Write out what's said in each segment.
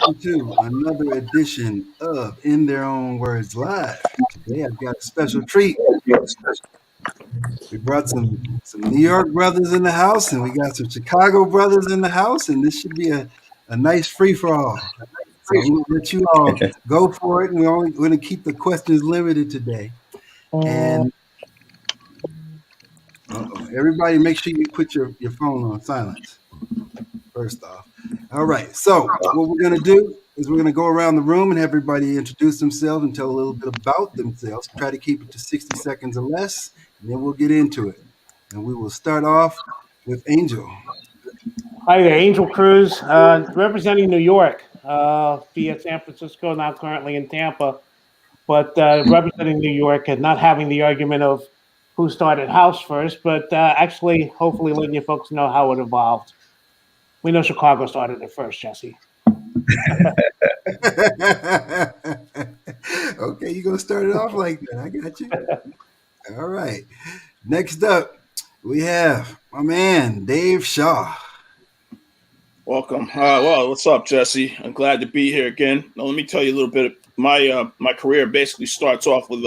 welcome to another edition of In Their Own Words Live. Today I've got a special treat. We brought some New York brothers in the house, and we got some Chicago brothers in the house, and this should be a nice free for all. So I'm going to let you all go for it, and we're only going to keep the questions limited today. And everybody, make sure you put your phone on silence. First off. All right. So what we're going to do is we're going to go around the room and have everybody introduce themselves and tell a little bit about themselves. Try to keep it to 60 seconds or less, and then we'll get into it. And we will start off with Angel. Hi there, Angel Cruz, representing New York via San Francisco, now currently in Tampa, but representing New York and not having the argument of who started house first, but actually, hopefully, letting you folks know how it evolved. We know Chicago started it first, Jesse. Okay, you're going to start it off like that. I got you. All right. Next up, we have my man, Dave Shaw. Welcome. Well, what's up, Jesse? I'm glad to be here again. Now, let me tell you a little bit. My career basically starts off with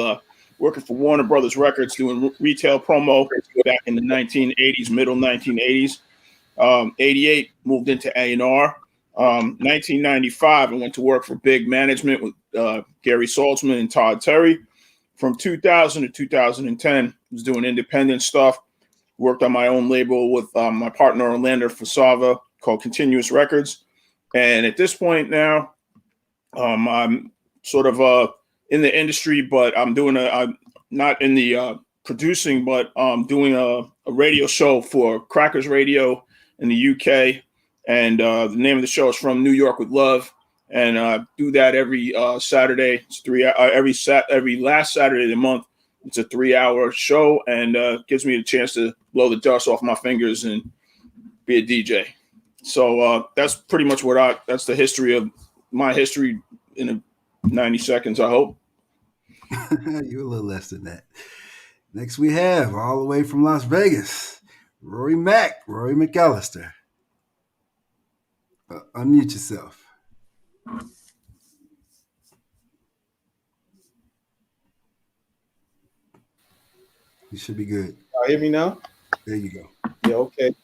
working for Warner Brothers Records, doing retail promo back in the 1980s, middle 1980s. 88, moved into A&R. 1995, I went to work for Big Management with Gary Saltzman and Todd Terry. From 2000 to 2010, was doing independent stuff. Worked on my own label with my partner Orlando Fasava, called Continuous Records. And at this point now, I'm sort of in the industry, but I'm not in the producing, but I'm doing a radio show for Crackers Radio in the UK. And the name of the show is From New York with Love. And I do that every Saturday. It's every last Saturday of the month. It's a 3-hour show and gives me a chance to blow the dust off my fingers and be a DJ. So that's pretty much that's the history of my history in 90 seconds, I hope. You're a little less than that. Next we have, all the way from Las Vegas, Rory McAllister. Unmute yourself. You should be good. Hear me now? There you go. Yeah, okay.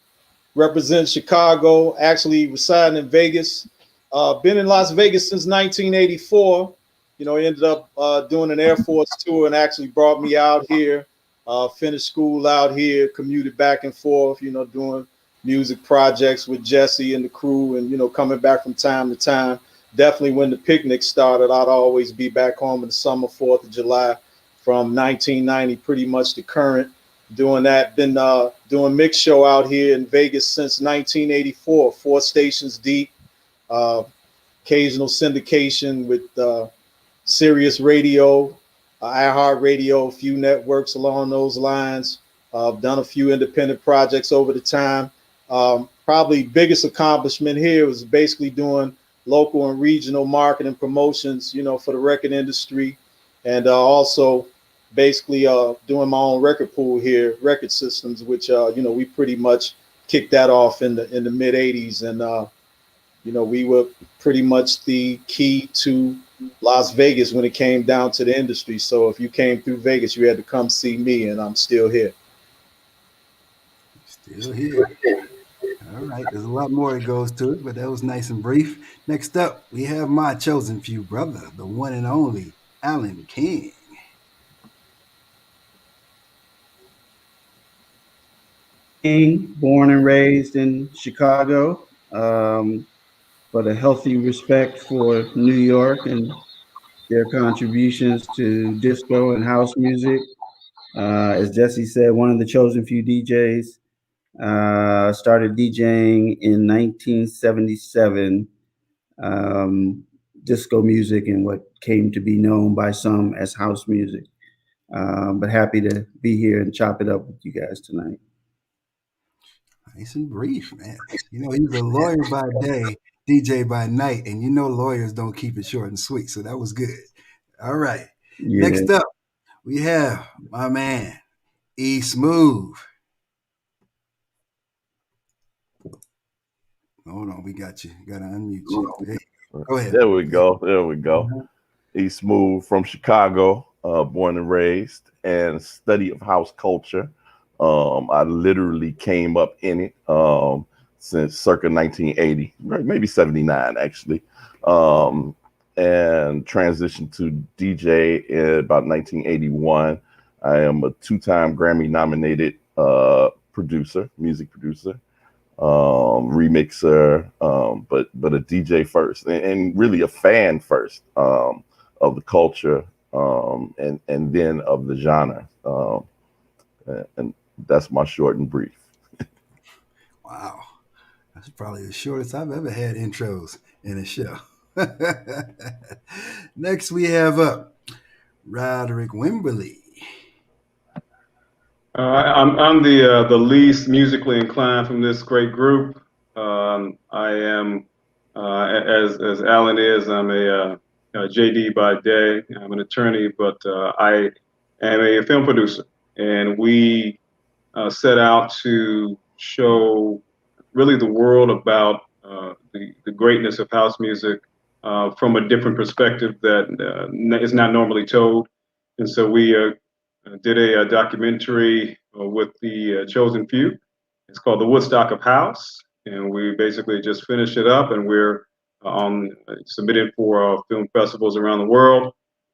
Represent Chicago, actually residing in Vegas. Been in Las Vegas since 1984. Ended up doing an Air Force tour and actually brought me out here. Finished school out here, commuted back and forth, doing music projects with Jesse and the crew and, coming back from time to time. Definitely when the picnic started, I'd always be back home in the summer, 4th of July, from 1990 pretty much to current. Doing that, been doing mix show out here in Vegas since 1984, 4 stations deep, occasional syndication with Sirius Radio, iHeart Radio, a few networks along those lines. I've done a few independent projects over the time. Probably biggest accomplishment here was basically doing local and regional marketing promotions, for the record industry, and also basically doing my own record pool here, Record Systems, which we pretty much kicked that off in the mid 80s, and we were pretty much the key to Las Vegas when it came down to the industry. So if you came through Vegas, you had to come see me, and I'm still here. Still here. All right, there's a lot more that goes to it, but that was nice and brief. Next up, we have my chosen few brother, the one and only Alan King. Born and raised in Chicago, but a healthy respect for New York and their contributions to disco and house music. As Jesse said, one of the chosen few DJs. Started DJing in 1977, disco music and what came to be known by some as house music. But happy to be here and chop it up with you guys tonight. Nice and brief, man. He's a lawyer by day, DJ by night, and lawyers don't keep it short and sweet, so that was good. All right. Yeah. Next up, we have my man, E Smooth. Hold on, we got you. Got to unmute you. Go ahead. There we go. There we go. E Smooth from Chicago, born and raised, and study of house culture. I literally came up in it since circa 1980, maybe 79 actually, and transitioned to DJ in about 1981. I am a two-time Grammy nominated producer, music producer, remixer, but a DJ first, and really a fan first of the culture, and then of the genre, and that's my short and brief. Wow, that's probably the shortest I've ever had intros in a show. Next, we have Roderick Wimberly. I'm the least musically inclined from this great group. I am, as Alan is, I'm a JD by day. I'm an attorney, but I am a film producer, and we set out to show really the world about the greatness of house music from a different perspective that is not normally told. And so we did a documentary with the chosen few. It's called The Woodstock of House, and we basically just finished it up, and we're submitted for film festivals around the world.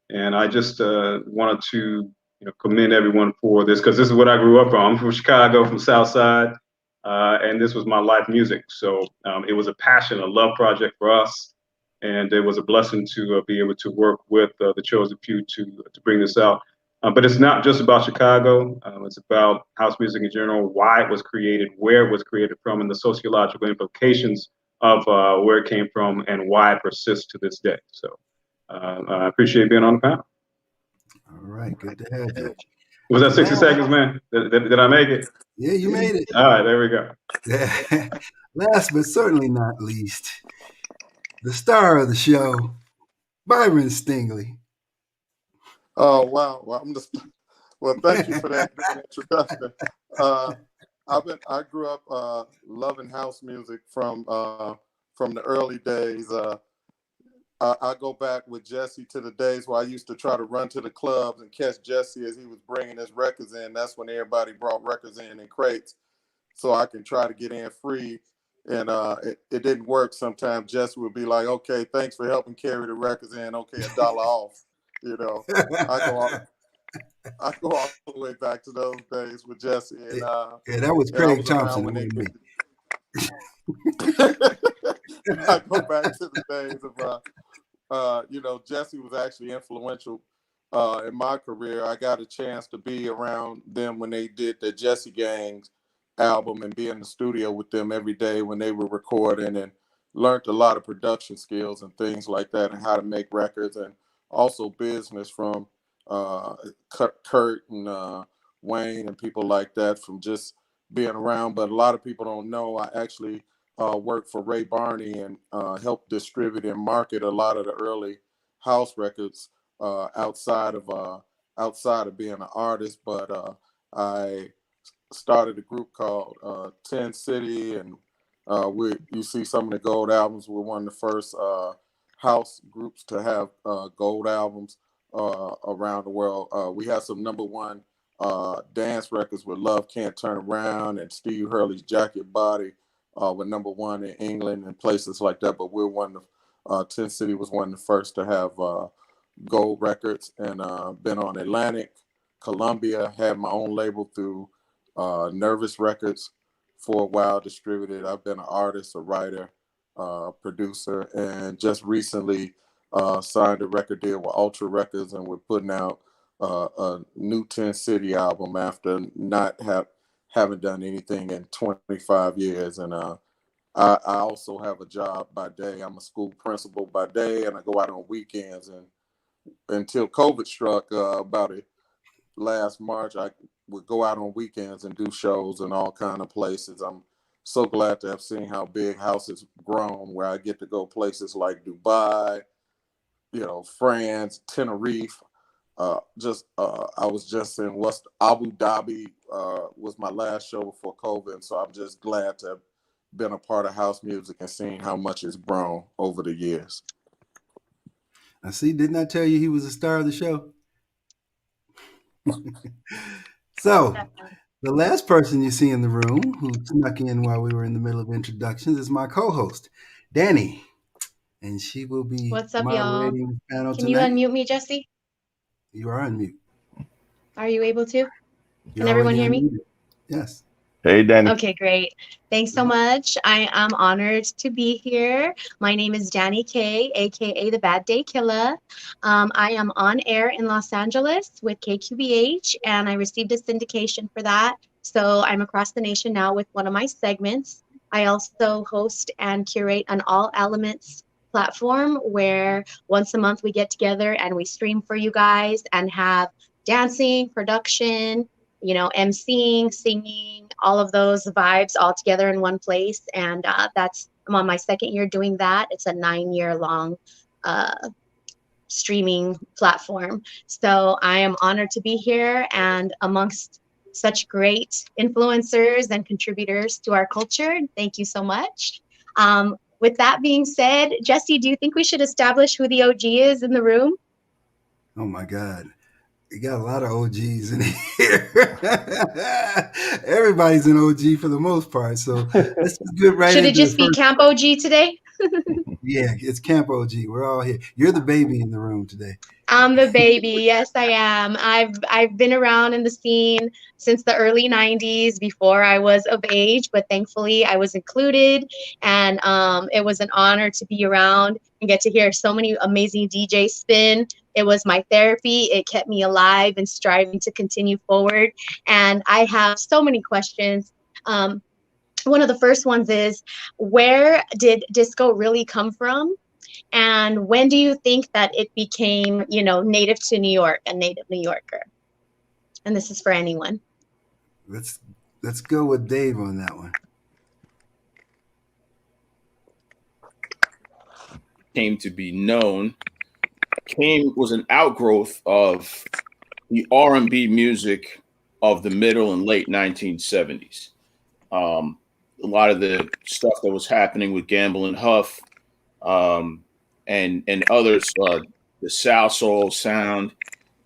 And I just wanted to commend everyone for this, because this is what I grew up from. I'm from Chicago, from South Side, and this was my life music. So it was a passion, a love project for us, and it was a blessing to be able to work with the chosen few to bring this out. But it's not just about Chicago. It's about house music in general, why it was created, where it was created from, and the sociological implications of where it came from and why it persists to this day. So I appreciate being on the panel. All right, good to have you. Was that 60 seconds, man? Did I make it? Yeah, you made it. All right, there we go. Last but certainly not least, the star of the show, Byron Stingley. Oh wow! Well, thank you for that introduction. I grew up loving house music from the early days. I go back with Jesse to the days where I used to try to run to the clubs and catch Jesse as he was bringing his records in. That's when everybody brought records in crates, so I can try to get in free. And it didn't work. Sometimes Jesse would be like, "Okay, thanks for helping carry the records in. Okay, $1 off." I go all the way back to those days with Jesse. And yeah, that was Craig Thompson. When I go back to the days of Jesse was actually influential in my career. I got a chance to be around them when they did the Jesse Gang's album and be in the studio with them every day when they were recording, and learned a lot of production skills and things like that, and how to make records, and also business from Kurt and Wayne and people like that, from just being around. But a lot of people don't know I actually worked for Ray Barney and helped distribute and market a lot of the early house records outside of being an artist. But I started a group called 10 City, and you see some of the gold albums. We're one of the first house groups to have gold albums around the world. We have some #1 dance records with Love Can't Turn Around and Steve Hurley's Jacket Body with #1 in England and places like that. But we're one of 10 City was one of the first to have gold records, and been on Atlantic, Columbia, had my own label through Nervous Records for a while, distributed. I've been an artist, a writer, producer, and just recently signed a record deal with Ultra Records, and we're putting out a new 10 City album after not haven't done anything in 25 years. And I also have a job by day. I'm a school principal by day, and I go out on weekends. And until COVID struck about it last March, I would go out on weekends and do shows in all kind of places. I'm so glad to have seen how big house has grown, where I get to go places like Dubai, France, Tenerife. I was just in Abu Dhabi was my last show before COVID, and so I'm just glad to have been a part of house music and seen how much it's grown over the years. I see. Didn't I tell you he was a star of the show? So, the last person you see in the room who snuck in while we were in the middle of introductions is my co-host, Danny, and she will be What's up, y'all? moderating the panel Can you tonight. unmute me, Jesse? You are on mute. Are you able to? You're Can everyone already hear me? unmuted. Yes. Hey, Danny. Okay, great. Thanks so much. I am honored to be here. My name is Danny K, aka the Bad Day Killer. I am on air in Los Angeles with KQBH, and I received a syndication for that. So I'm across the nation now with one of my segments. I also host and curate an All Elements platform where once a month we get together and we stream for you guys and have dancing, production, emceeing, singing, all of those vibes all together in one place. And I'm on my second year doing that. It's a 9-year long streaming platform. So I am honored to be here and amongst such great influencers and contributors to our culture. Thank you so much. With that being said, Jesse, do you think we should establish who the OG is in the room? Oh my God. You got a lot of OGs in here. Everybody's an OG for the most part. So let's just get right Should it into the just be first. Camp OG today? Yeah, it's Camp OG. We're all here. You're the baby in the room today. I'm the baby. Yes, I am. I've been around in the scene since the early 90s before I was of age, but thankfully I was included, and it was an honor to be around and get to hear so many amazing DJs spin. It was my therapy. It kept me alive and striving to continue forward. And I have so many questions. One of the first ones is, where did disco really come from? And when do you think that it became, native to New York, a native New Yorker? And this is for anyone. Let's go with Dave on that one. Came to be known was an outgrowth of the R&B music of the middle and late 1970s. A lot of the stuff that was happening with Gamble and Huff, and others, the South Soul sound,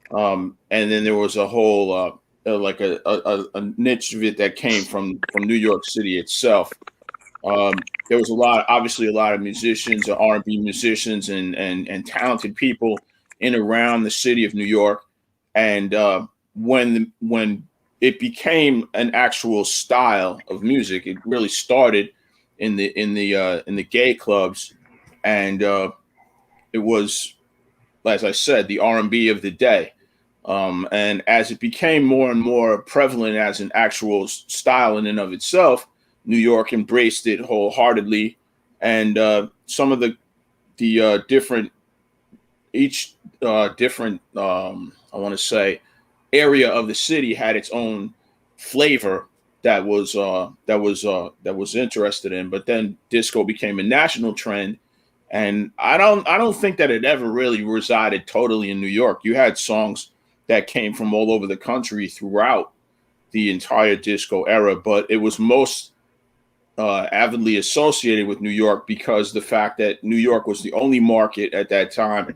and then there was a whole like a niche of it that came from New York City itself. There was obviously a lot of musicians, R&B musicians, and talented people in around the city of New York, and when it became an actual style of music, it really started in the gay clubs, and it was, as I said, the R&B of the day. And as it became more and more prevalent as an actual style in and of itself, New York embraced it wholeheartedly, and some of the different I want to say area of the city had its own flavor that was interested in. But then disco became a national trend, and I don't think that it ever really resided totally in New York. You had songs that came from all over the country throughout the entire disco era, but it was most avidly associated with New York because the fact that New York was the only market at that time,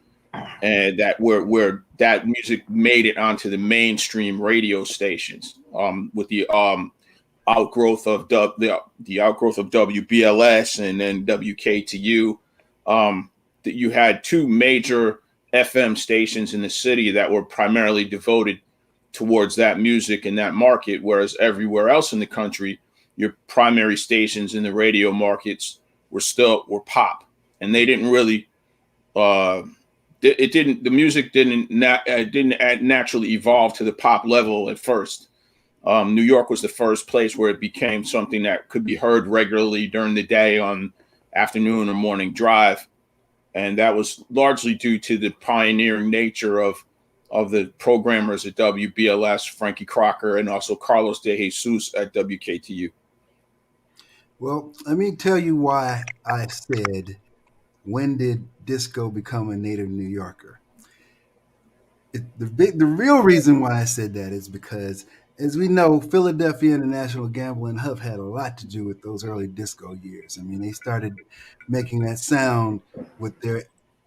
and that where that music made it onto the mainstream radio stations, with the outgrowth of the outgrowth of WBLS and then WKTU. That you had two major FM stations in the city that were primarily devoted towards that music and that market, whereas everywhere else in the country, your primary stations in the radio markets were pop, and they didn't really the music didn't naturally evolve to the pop level at first. New York was the first place where it became something that could be heard regularly during the day on afternoon or morning drive, and that was largely due to the pioneering nature of the programmers at WBLS, Frankie Crocker, and also Carlos De Jesus at WKTU. Well, let me tell you why I said, when did disco become a native New Yorker? The real reason why I said that is because as we know, Philadelphia International Gambling Huff had a lot to do with those early disco years. I mean, they started making that sound with their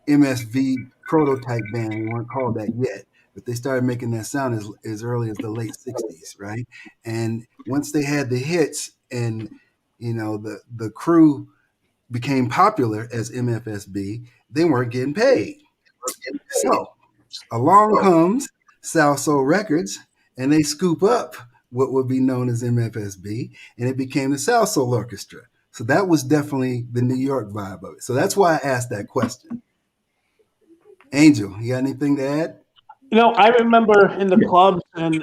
MSV prototype band. They weren't called that yet, but they started making that sound as early as the late 60s, right? And once they had the hits and, the crew became popular as MFSB, they weren't getting paid. So along comes South Soul Records, and they scoop up what would be known as MFSB, and it became the South Soul Orchestra. So that was definitely the New York vibe of it. So that's why I asked that question. Angel, you got anything to add? I remember in the clubs and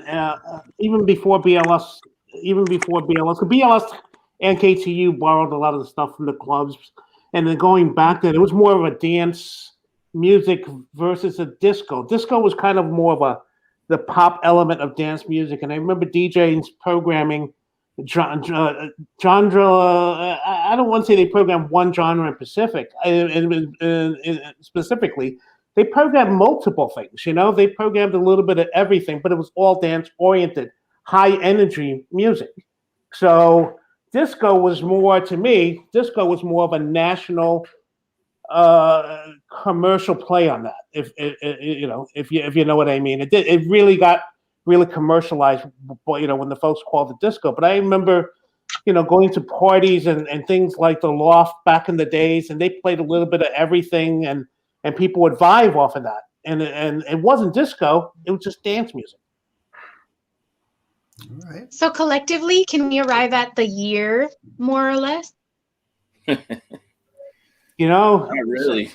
even before BLS, BLS and KTU borrowed a lot of the stuff from the clubs, and then going back then, it was more of a dance music versus a disco. Disco was kind of more of the pop element of dance music, and I remember DJs programming genre. I don't want to say they programmed one genre in Pacific, specifically they programmed multiple things. They programmed a little bit of everything, but it was all dance oriented, high energy music. So disco was more, to me, disco was more of a national commercial play on that. If you know what I mean, it really got really commercialized. When the folks called it disco. But I remember, going to parties and things like the Loft back in the days, and they played a little bit of everything, and people would vibe off of that. And it wasn't disco; it was just dance music. All right. So collectively, can we arrive at the year more or less? Not really.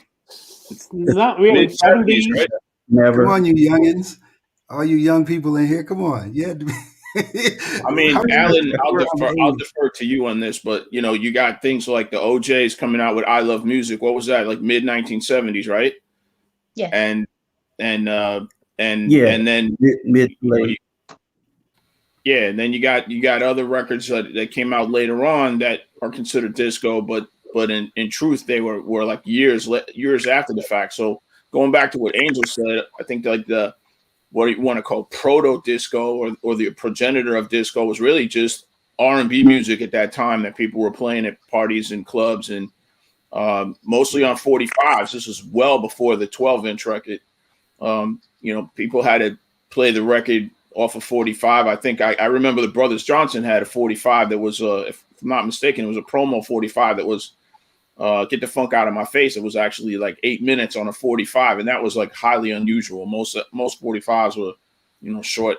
Not really. Mid-70s, right? Come on, you youngins. All you young people in here, come on. Yeah. I mean, Alan, I'll defer to you on this, but you got things like the OJs coming out with "I Love Music." What was that? Like mid 1970s, right? Yes. And then mid late. Yeah, and then you got other records that came out later on that are considered disco, but in truth they were like years after the fact. So going back to what Angel said, I think like the what you want to call proto disco or the progenitor of disco was really just R&B music at that time that people were playing at parties and clubs and mostly on 45s. This was well before the 12-inch record. People had to play the record off of 45. I think I remember the Brothers Johnson had a 45 that was, if I'm not mistaken, it was a promo 45 that was Get the Funk Out of My Face. It was actually like 8 minutes on a 45, and that was like highly unusual. Most 45s were, short.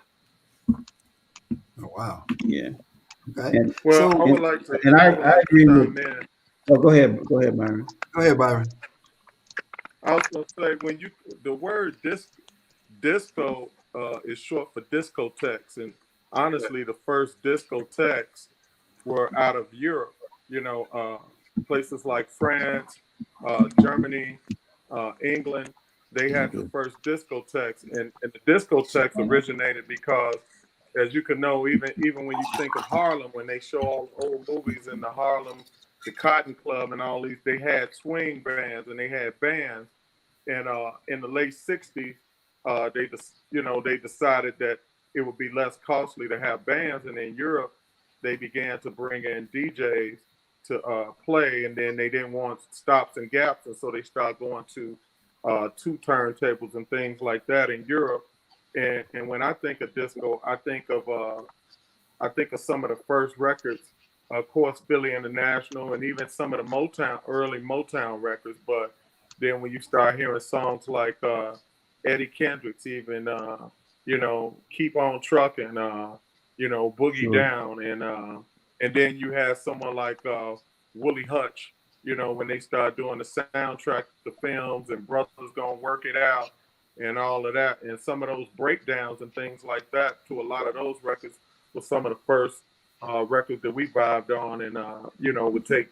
Oh, wow. Yeah. Okay. Well, I would like to. And I agree with. Oh, go ahead, Byron. Go ahead, Byron. I was gonna say the word disco is short for discotheques, and honestly, the first discotheques were out of Europe. Places like France, Germany, England. They had the first discotheques, and the discotheques originated because, as you can know, even when you think of Harlem, when they show all old movies in the Harlem, the Cotton Club, and all these, they had swing bands and they had bands. And in the late '60s, they decided that it would be less costly to have bands, and in Europe, they began to bring in DJs to play, and then they didn't want stops and gaps, and so they started going to two turntables and things like that in Europe. And when I think of disco, I think of some of the first records, of course, Philly International, and even some of the early Motown records. But then when you start hearing songs like Eddie Kendricks, even Keep On Truckin', Boogie Down, and then you have someone like Willie Hutch, when they start doing the soundtrack to films and Brothers Gonna Work It Out and all of that. And some of those breakdowns and things like that to a lot of those records were some of the first records that we vibed on and, would take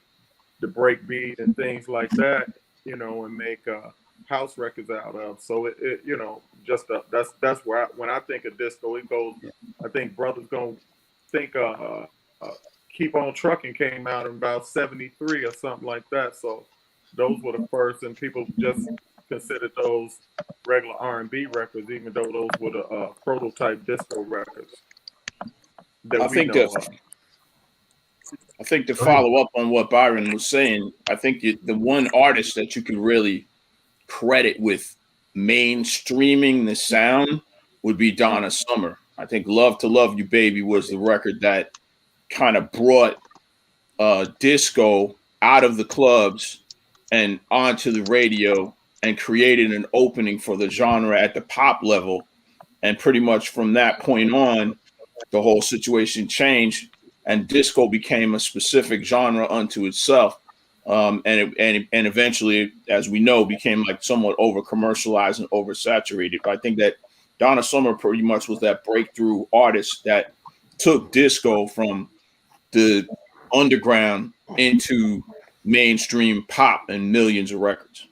the break beat and things like that, and make house records out of. So that's where when I think of disco, it goes, I think Brothers Gonna think Keep On Trucking came out in about 73 or something like that. So those were the first, and people just considered those regular R&B records, even though those were the prototype disco records. that I we think know that of. I think to follow up on what Byron was saying, I think the one artist that you could really credit with mainstreaming the sound would be Donna Summer. I think "Love to Love You, Baby" was the record that kind of brought disco out of the clubs and onto the radio and created an opening for the genre at the pop level. And pretty much from that point on, the whole situation changed and disco became a specific genre unto itself. And eventually, as we know, became like somewhat over commercialized and oversaturated. But I think that Donna Summer pretty much was that breakthrough artist that took disco from the underground into mainstream pop and millions of records.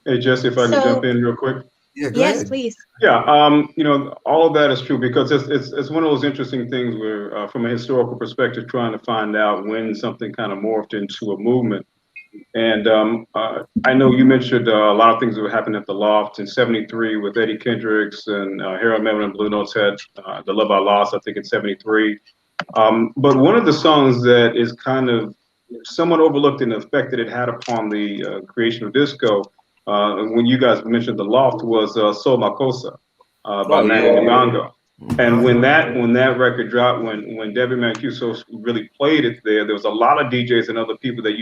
Hey, Jesse, if I could jump in real quick. Yeah, go Yes, ahead. please. Yeah, all of that is true because it's one of those interesting things where, from a historical perspective, trying to find out when something kind of morphed into a movement. And I know you mentioned a lot of things that were happening at the Loft in '73 with Eddie Kendricks and Harold Melvin and Blue Notes had "The Love I Lost," I think, in '73. But one of the songs that is kind of somewhat overlooked in the effect that it had upon the creation of disco, when you guys mentioned the Loft, was "Soul Makossa" by Manu Dibango. And when that record dropped, when Debbie Mancuso really played it there was a lot of DJs and other people that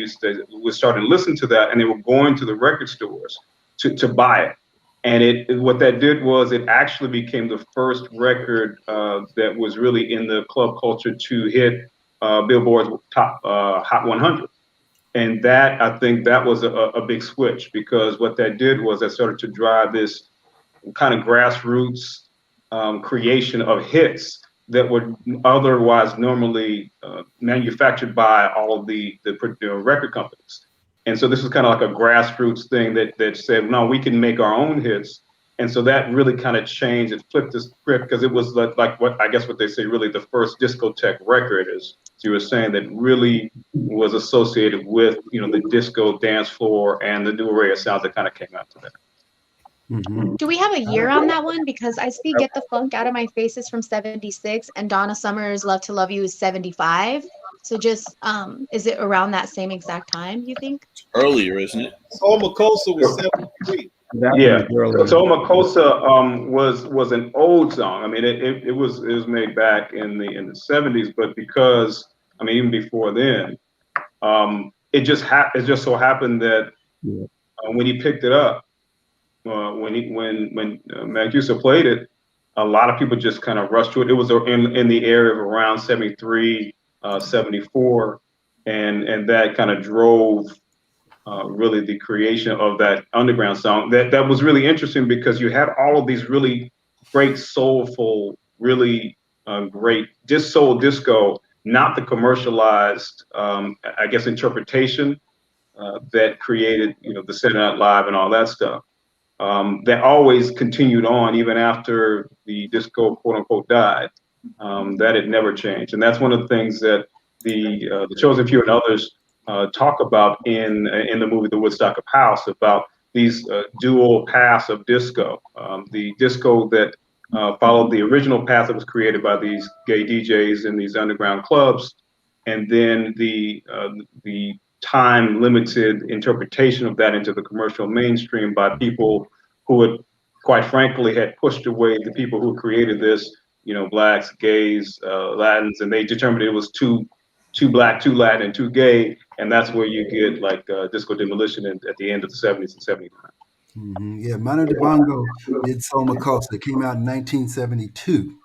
was starting to listen to that, and they were going to the record stores to buy it. And what that did was it actually became the first record that was really in the club culture to hit Billboard's top Hot 100. And that, I think that was a big switch, because what that did was that started to drive this kind of grassroots creation of hits that were otherwise normally manufactured by all of the record companies. And so this was kind of like a grassroots thing that said, no, we can make our own hits. And so that really kind of changed. It flipped the script, because it was like what I guess what they say really the first discotheque record, as you were saying, that really was associated with the disco dance floor and the new array of sounds that kind of came out to that. Mm-hmm. Do we have a year on that one? Because I see "Get the Funk Out of My Face" is from '76, and Donna Summer's "Love to Love You" is '75. So just is it around that same exact time, you think? Earlier, isn't it? Soul Makossa was '73. Yeah, so Makossa was an old song. I mean, it was made back in the '70s, but because even before then, it just so happened that when he picked it up, when Mancuso played it, a lot of people just kind of rushed to it. It was in the area of around '73, '74, and that kind of drove really the creation of that underground song. That was really interesting, because you had all of these really great soulful, really great soul disco, not the commercialized, I guess, interpretation that created the Saturday Night Live and all that stuff. That always continued on even after the disco, quote unquote, died. That had never changed, and that's one of the things that the Chosen Few and others talk about in the movie The Woodstock of House, about these dual paths of disco. The disco that followed the original path that was created by these gay DJs in these underground clubs, and then the time limited interpretation of that into the commercial mainstream by people who had, quite frankly, had pushed away the people who created this, blacks, gays, Latins, and they determined it was too black, too Latin, and too gay, and that's where you get like Disco Demolition at the end of the '70s and '79. Mm-hmm. Yeah, Manu Dibango did Soul Makossa. It came out in 1972.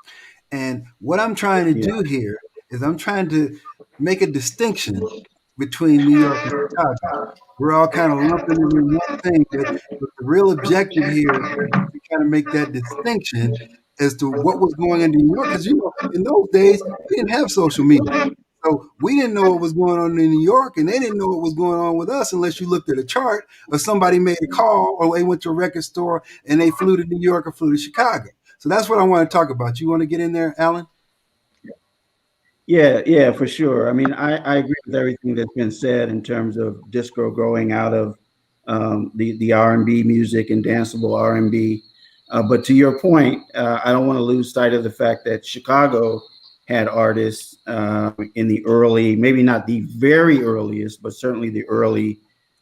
And what I'm trying to do here is I'm trying to make a distinction between New York and Chicago. We're all kind of lumping it in one thing, but the real objective here is to kind of make that distinction as to what was going on in New York. Because, in those days, we didn't have social media. So we didn't know what was going on in New York, and they didn't know what was going on with us unless you looked at a chart or somebody made a call or they went to a record store and they flew to New York or flew to Chicago. So that's what I want to talk about. You want to get in there, Alan? Yeah, for sure. I mean, I agree with everything that's been said in terms of disco growing out of the R&B music and danceable R&B. But to your point, I don't want to lose sight of the fact that Chicago had artists in the early, maybe not the very earliest, but certainly the early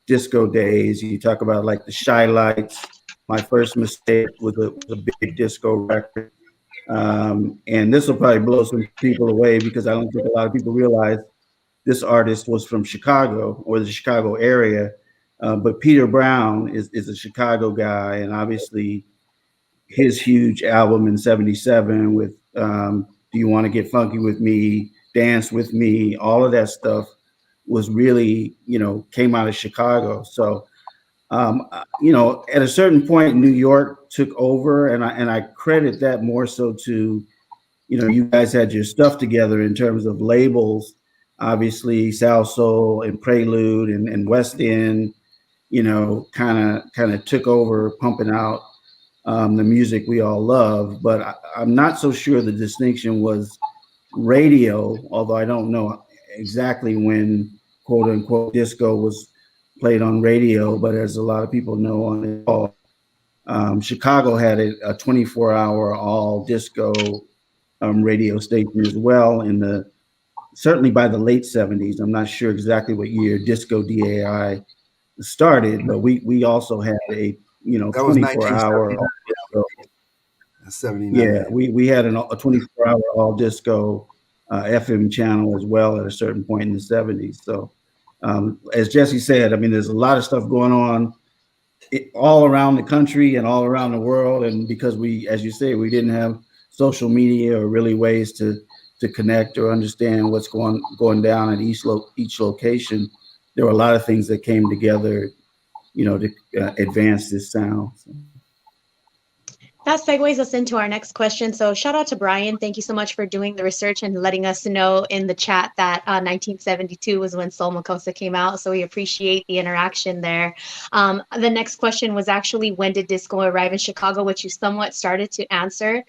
disco days. You talk about like the Shy Lights. My First Mistake was a big disco record. And this will probably blow some people away because I don't think a lot of people realize this artist was from Chicago or the Chicago area. But Peter Brown is a Chicago guy, and obviously his huge album in '77 with "Do You Want to Get Funky with Me," "Dance with Me," all of that stuff was really, came out of Chicago. So, at a certain point, New York took over, and I credit that more so to, you guys had your stuff together in terms of labels. Obviously, South Soul and Prelude and West End, kind of took over, pumping out the music we all love. But I'm not so sure the distinction was radio, although I don't know exactly when quote unquote disco was played on radio. But as a lot of people know on the call, Chicago had a 24-hour all disco radio station as well certainly by the late '70s. I'm not sure exactly what year Disco DAI started, but we also had a That was 24-hour 1979. disco. 79. Yeah, we had a 24-hour all disco FM channel as well at a certain point in the '70s. So as Jesse said, I mean, there's a lot of stuff going on all around the country and all around the world. And because we, as you say, we didn't have social media or really ways to connect or understand what's going down at each location, there were a lot of things that came together, to advance this sound. So. That segues us into our next question. So shout out to Brian. Thank you so much for doing the research and letting us know in the chat that 1972 was when Soul Makossa came out. So we appreciate the interaction there. The next question was actually, when did disco arrive in Chicago, which you somewhat started to answer.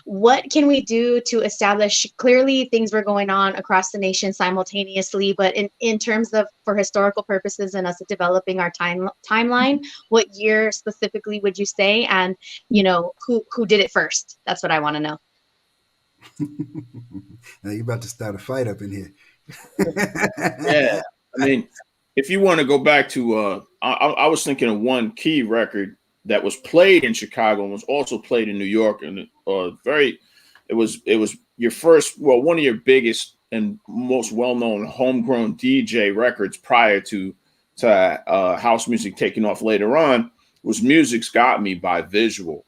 What can we do to establish, clearly things were going on across the nation simultaneously, but in terms of, for historical purposes and us developing our timeline, what year specifically would you say? And who did it first? That's what I want to know. Now you're about to start a fight up in here. Yeah, I mean, if you want to go back to, I was thinking of one key record that was played in Chicago and was also played in New York, and it was your first, well, one of your biggest and most well-known homegrown DJ records prior to house music taking off later on. Was Music's Got Me by Visual.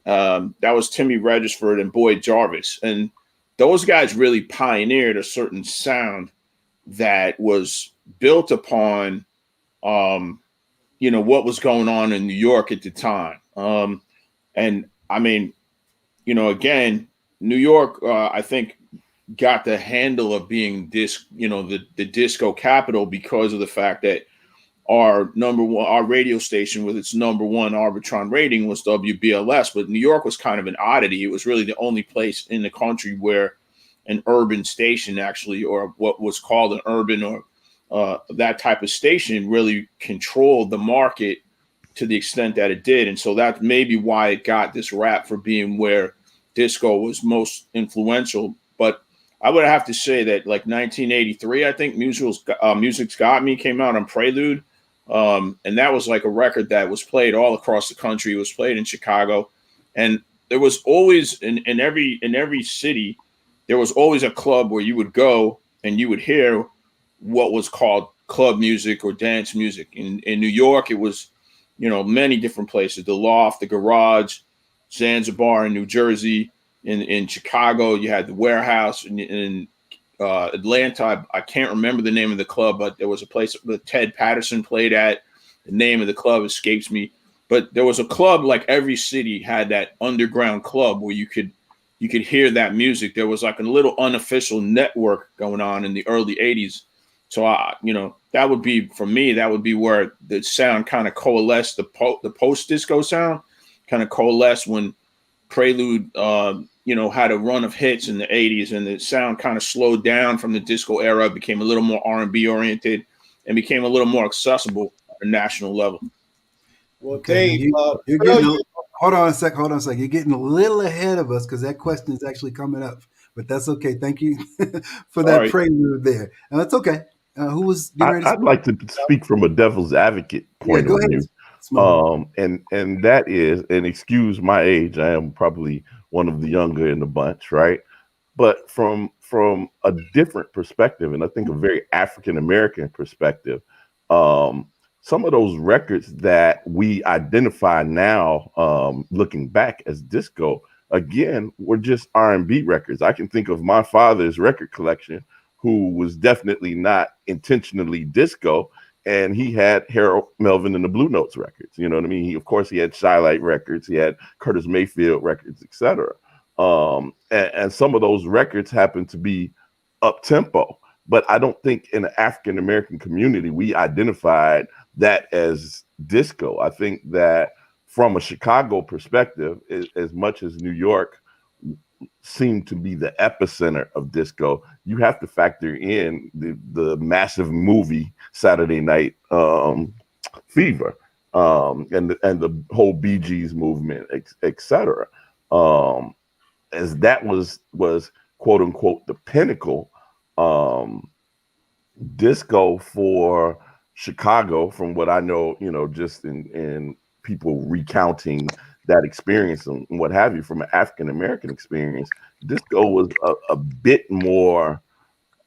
That was Timmy Regisford and Boyd Jarvis. And those guys really pioneered a certain sound that was built upon, what was going on in New York at the time. And I mean, again, New York, I think, got the handle of being the disco capital because of the fact that our radio station with its #1 Arbitron rating was WBLS, but New York was kind of an oddity. It was really the only place in the country where an urban station actually, or what was called an urban or that type of station, really controlled the market to the extent that it did. And so that's maybe why it got this rap for being where disco was most influential. But I would have to say that like 1983, I think Music's Got Me came out on Prelude. And that was like a record that was played all across the country. It was played in Chicago, and there was always in every city, there was always a club where you would go and you would hear what was called club music or dance music. In New York, it was, many different places: the Loft, the Garage, Zanzibar in New Jersey. In Chicago, you had the Warehouse. In Atlanta, I can't remember the name of the club, but there was a place that Ted Patterson played at. The name of the club escapes me, but there was a club, like every city had that underground club where you could hear that music. There was like a little unofficial network going on in the early '80s. So that would be, for me, that would be where the sound kind of coalesced. The post disco sound kind of coalesced when Prelude had a run of hits in the '80s, and the sound kind of slowed down from the disco era, became a little more R&B oriented, and became a little more accessible at a national level. Well, Okay, Dave, hold on a sec. You're getting a little ahead of us because that question is actually coming up but that's okay. Thank you for that Sorry. prelude there. And that's okay. Who was getting ready to I'd speak? like to speak from a devil's advocate Yeah, point go of ahead, view. Smo. And that is, and excuse my age, I am probably one of the younger in the bunch, right? But from a different perspective, and I think a very African American perspective, um, some of those records that we identify now, looking back as disco, again, were just R&B records. I can think of my father's record collection, who was definitely not intentionally disco, and he had Harold Melvin and the Blue Notes records. You know what I mean? Of course, he had Shylight records, he had Curtis Mayfield records, etc. And some of those records happen to be up tempo, but I don't think in the African American community we identified that as disco. I think that from a Chicago perspective, as much as New York seemed to be the epicenter of disco, you have to factor in the massive movie Saturday Night Fever, and the whole Bee Gees movement, etc. As that was quote unquote the pinnacle, um, disco for Chicago, from what I know, just in people recounting that experience and what have you, from an African American experience, disco was a bit more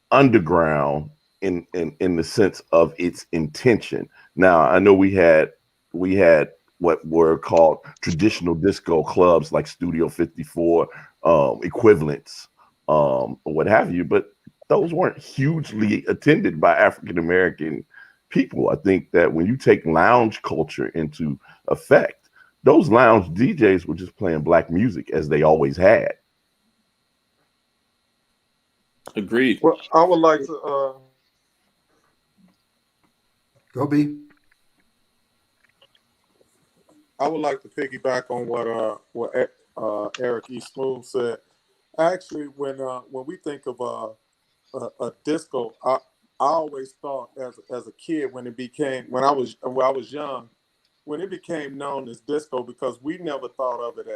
underground in the sense of its intention. Now, I know we had what were called traditional disco clubs like Studio 54, equivalents, or what have you, but those weren't hugely attended by African American people. I think that when you take lounge culture into effect, those lounge DJs were just playing black music as they always had. Agreed. Well, I would like to Go B. piggyback on what Eric E. Smooth said. Actually, when we think of a disco, I always thought as a kid when I was young, when it became known as disco, because we never thought of it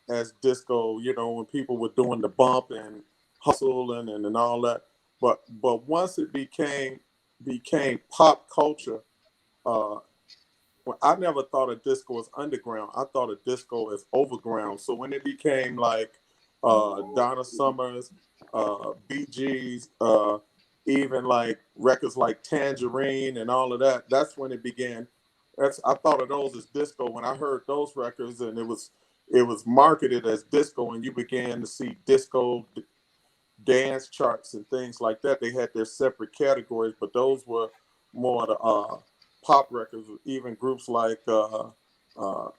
as disco. You know, when people were doing the bump and hustling and all that. But once it became pop culture, uh, well, I never thought of disco as underground. I thought of disco as overground. So when it became like Donna Summers, Bee Gees, even like records like Tangerine and all of that, that's when it began. I thought of those as disco when I heard those records, and it was marketed as disco, and you began to see disco dance charts and things like that. They had their separate categories, but those were more the pop records. Even groups like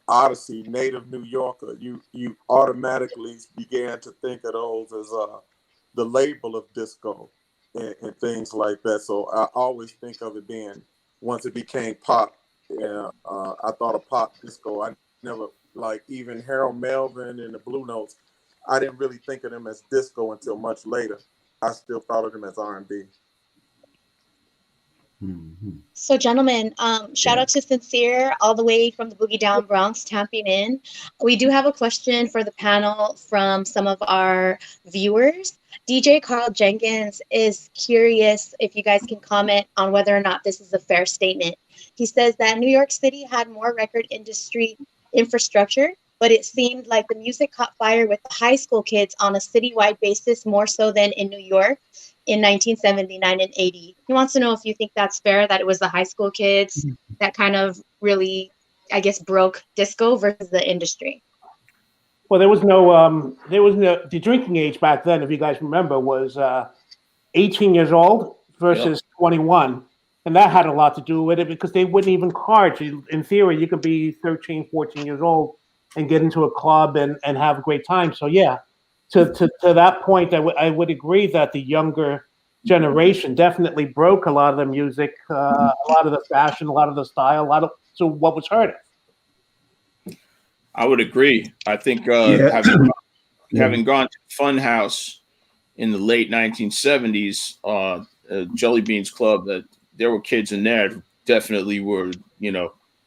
Odyssey, Native New Yorker, you automatically began to think of those as the label of disco and things like that. So I always think of it being, once it became pop. Yeah, I thought of pop disco. I never, like, even Harold Melvin and the Blue Notes, I didn't really think of them as disco until much later. I still thought of them as R&B. Mm-hmm. So, gentlemen, shout out to Sincere, all the way from the Boogie Down Bronx, tapping in. We do have a question for the panel from some of our viewers. DJ Carl Jenkins is curious if you guys can comment on whether or not this is a fair statement. He says that New York City had more record industry infrastructure, but it seemed like the music caught fire with the high school kids on a citywide basis more so than in New York in 1979 and 80. He wants to know if you think that's fair, that it was the high school kids that kind of really, I guess, broke disco versus the industry. Well, the drinking age back then, if you guys remember, was 18 years old versus 21. And that had a lot to do with it because they wouldn't even charge. In theory, you could be 13, 14 years old and get into a club and have a great time. So, yeah, to that point, I would agree that the younger generation definitely broke a lot of the music, a lot of the fashion, a lot of the style, so what was heard. I would agree. I think Yeah. having gone to Funhouse in the late 1970s, Jelly Beans Club, that there were kids in there who definitely were,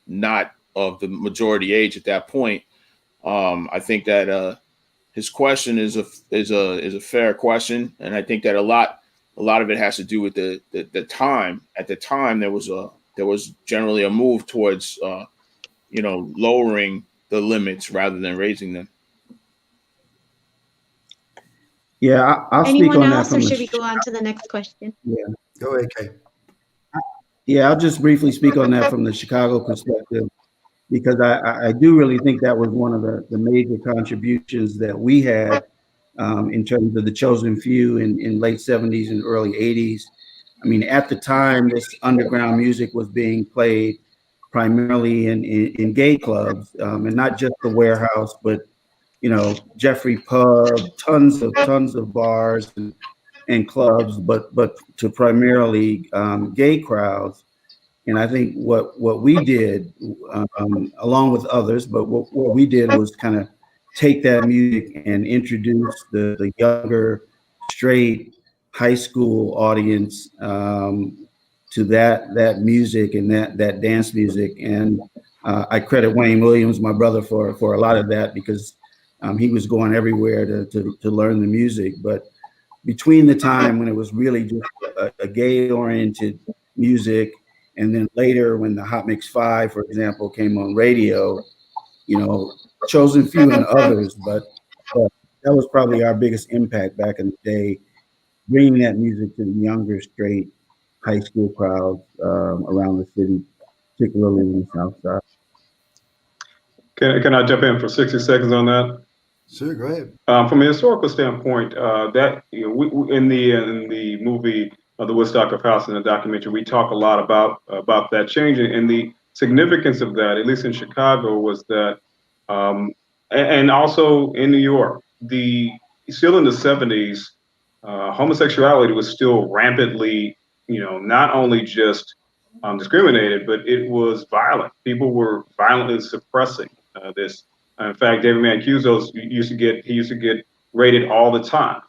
not of the majority age at that point. I think that his question is a fair question, and I think that a lot of it has to do with the time. At the time, there was generally a move towards lowering the limits rather than raising them. Yeah, I'll speak Anyone on that else, or from should we the. go on to the next question? Yeah, Go ahead, Kay. yeah. I'll just briefly speak on that from the Chicago perspective, because I do really think that was one of the major contributions that we had in terms of the chosen few in late 70s and early 80s. I mean, at the time, this underground music was being played primarily in gay clubs, and not just the Warehouse, but Jeffrey Pub, tons of bars and clubs, but to primarily gay crowds. And I think what we did, along with others, but what we did was kind of take that music and introduce the younger, straight high school audience to that music and that dance music. And I credit Wayne Williams, my brother, for a lot of that, because he was going everywhere to learn the music. But between the time when it was really just a gay-oriented music, and then later when the Hot Mix 5, for example, came on radio, Chosen Few and others, but that was probably our biggest impact back in the day, bringing that music to the younger, straight high school crowds around the city, particularly in the South Side. Can I jump in for 60 seconds on that? Sure, go ahead. From a historical standpoint, that we, in the movie The Woodstock of House, in the documentary, we talk a lot about that change, and the significance of that, at least in Chicago, was that, and also in New York, still in the 70s, homosexuality was still rampantly, not only just discriminated, but it was violent. People were violently suppressing this. In fact, David Mancuso used to get raided all the time,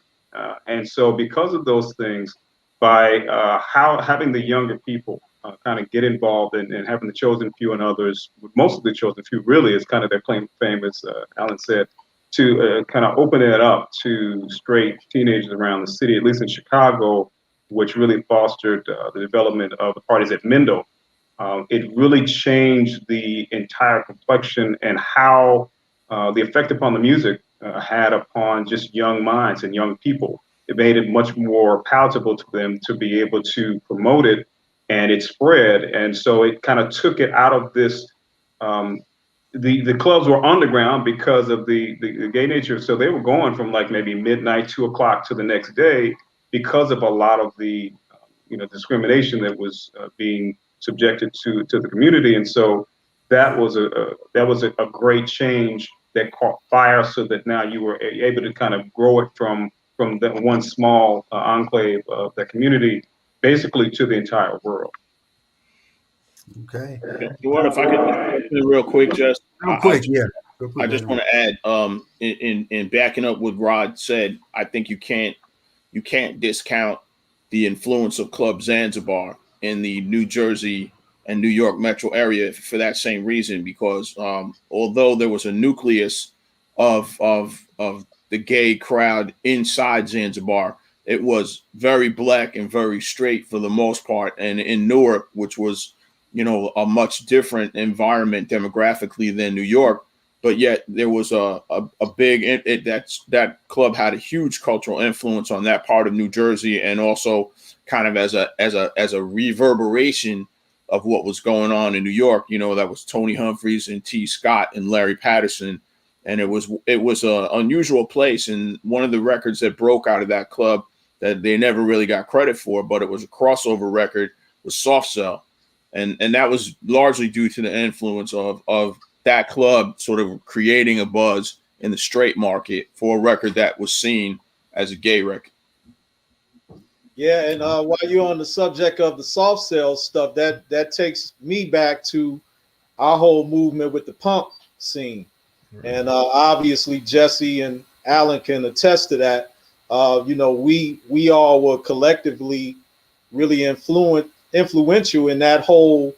and so because of those things, by having the younger people kind of get involved and having the chosen few and others, most of the chosen few really is kind of their claim to fame, as Alan said, to kind of open it up to straight teenagers around the city, at least in Chicago, which really fostered the development of the parties at Mendel. It really changed the entire complexion and how the effect upon the music had upon just young minds and young people. It made it much more palatable to them to be able to promote it, and it spread. And so it kind of took it out of this. The clubs were underground because of the gay nature, so they were going from like maybe midnight, 2 o'clock to the next day, because of a lot of the discrimination that was being subjected to the community. And so that was a great change that caught fire, so that now you were able to kind of grow it from that one small enclave of the community, basically to the entire world. Okay. What if I could real quick, just Real quick, yeah. I just want to add, in backing up what Rod said, I think you can't discount the influence of Club Zanzibar in the New Jersey and New York metro area for that same reason, because although there was a nucleus of the gay crowd inside Zanzibar, it was very black and very straight for the most part. And in Newark, which was, a much different environment demographically than New York, but yet there was a big, that club had a huge cultural influence on that part of New Jersey, and also kind of as a reverberation of what was going on in New York. That was Tony Humphries and T. Scott and Larry Patterson. And it was an unusual place. And one of the records that broke out of that club that they never really got credit for, but it was a crossover record, was Soft Cell. And that was largely due to the influence of that club sort of creating a buzz in the straight market for a record that was seen as a gay record. Yeah, and while you're on the subject of the soft cell stuff, that takes me back to our whole movement with the punk scene. And obviously Jesse and Alan can attest to that. We all were collectively really influential in that whole,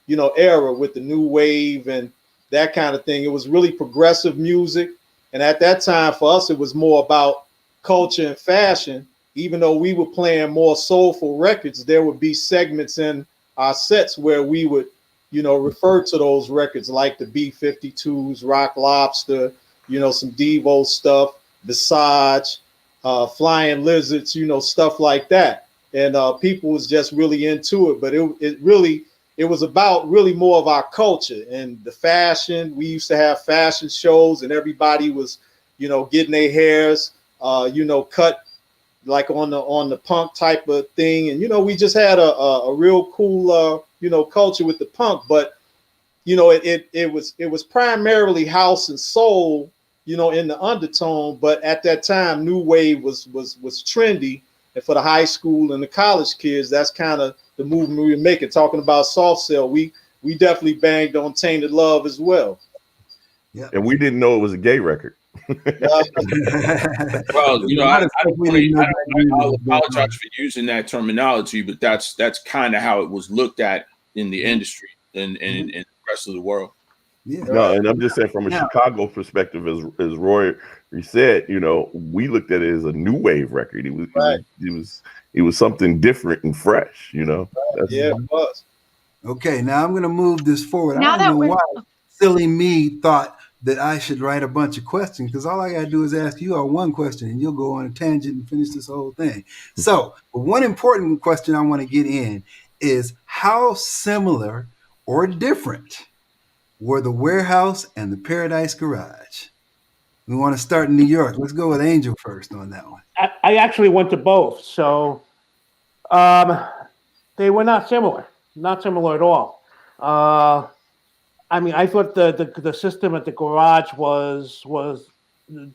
era with the new wave and that kind of thing. It was really progressive music. And at that time, for us, it was more about culture and fashion. Even though we were playing more soulful records, there would be segments in our sets where we would, refer to those records like the B-52s, Rock Lobster, some Devo stuff, Visage, Flying Lizards, stuff like that. And people was just really into it. But it was about really more of our culture and the fashion. We used to have fashion shows, and everybody was, getting their hairs, cut like on the punk type of thing. And we just had a real cool culture with the punk. But it was primarily house and soul, in the undertone. But at that time, new wave was trendy. And for the high school and the college kids, that's kind of the movement we were making. Talking about Soft Cell, we definitely banged on Tainted Love as well. Yeah. And we didn't know it was a gay record. Well, I'll apologize for using that terminology, but that's kind of how it was looked at in the industry and the rest of the world. Yeah. No, and I'm just saying from a Chicago perspective, as Roy said, we looked at it as a new wave record. It was something different and fresh, Yeah, it was. Okay, now I'm going to move this forward. Now I that don't know we're- why silly me thought that I should write a bunch of questions, because all I got to do is ask you all one question and you'll go on a tangent and finish this whole thing. So one important question I want to get in is, how similar or different were the Warehouse and the Paradise Garage? We want to start in New York. Let's go with Angel first on that one. I actually went to both, so they were not similar at all. I mean, I thought the system at the Garage was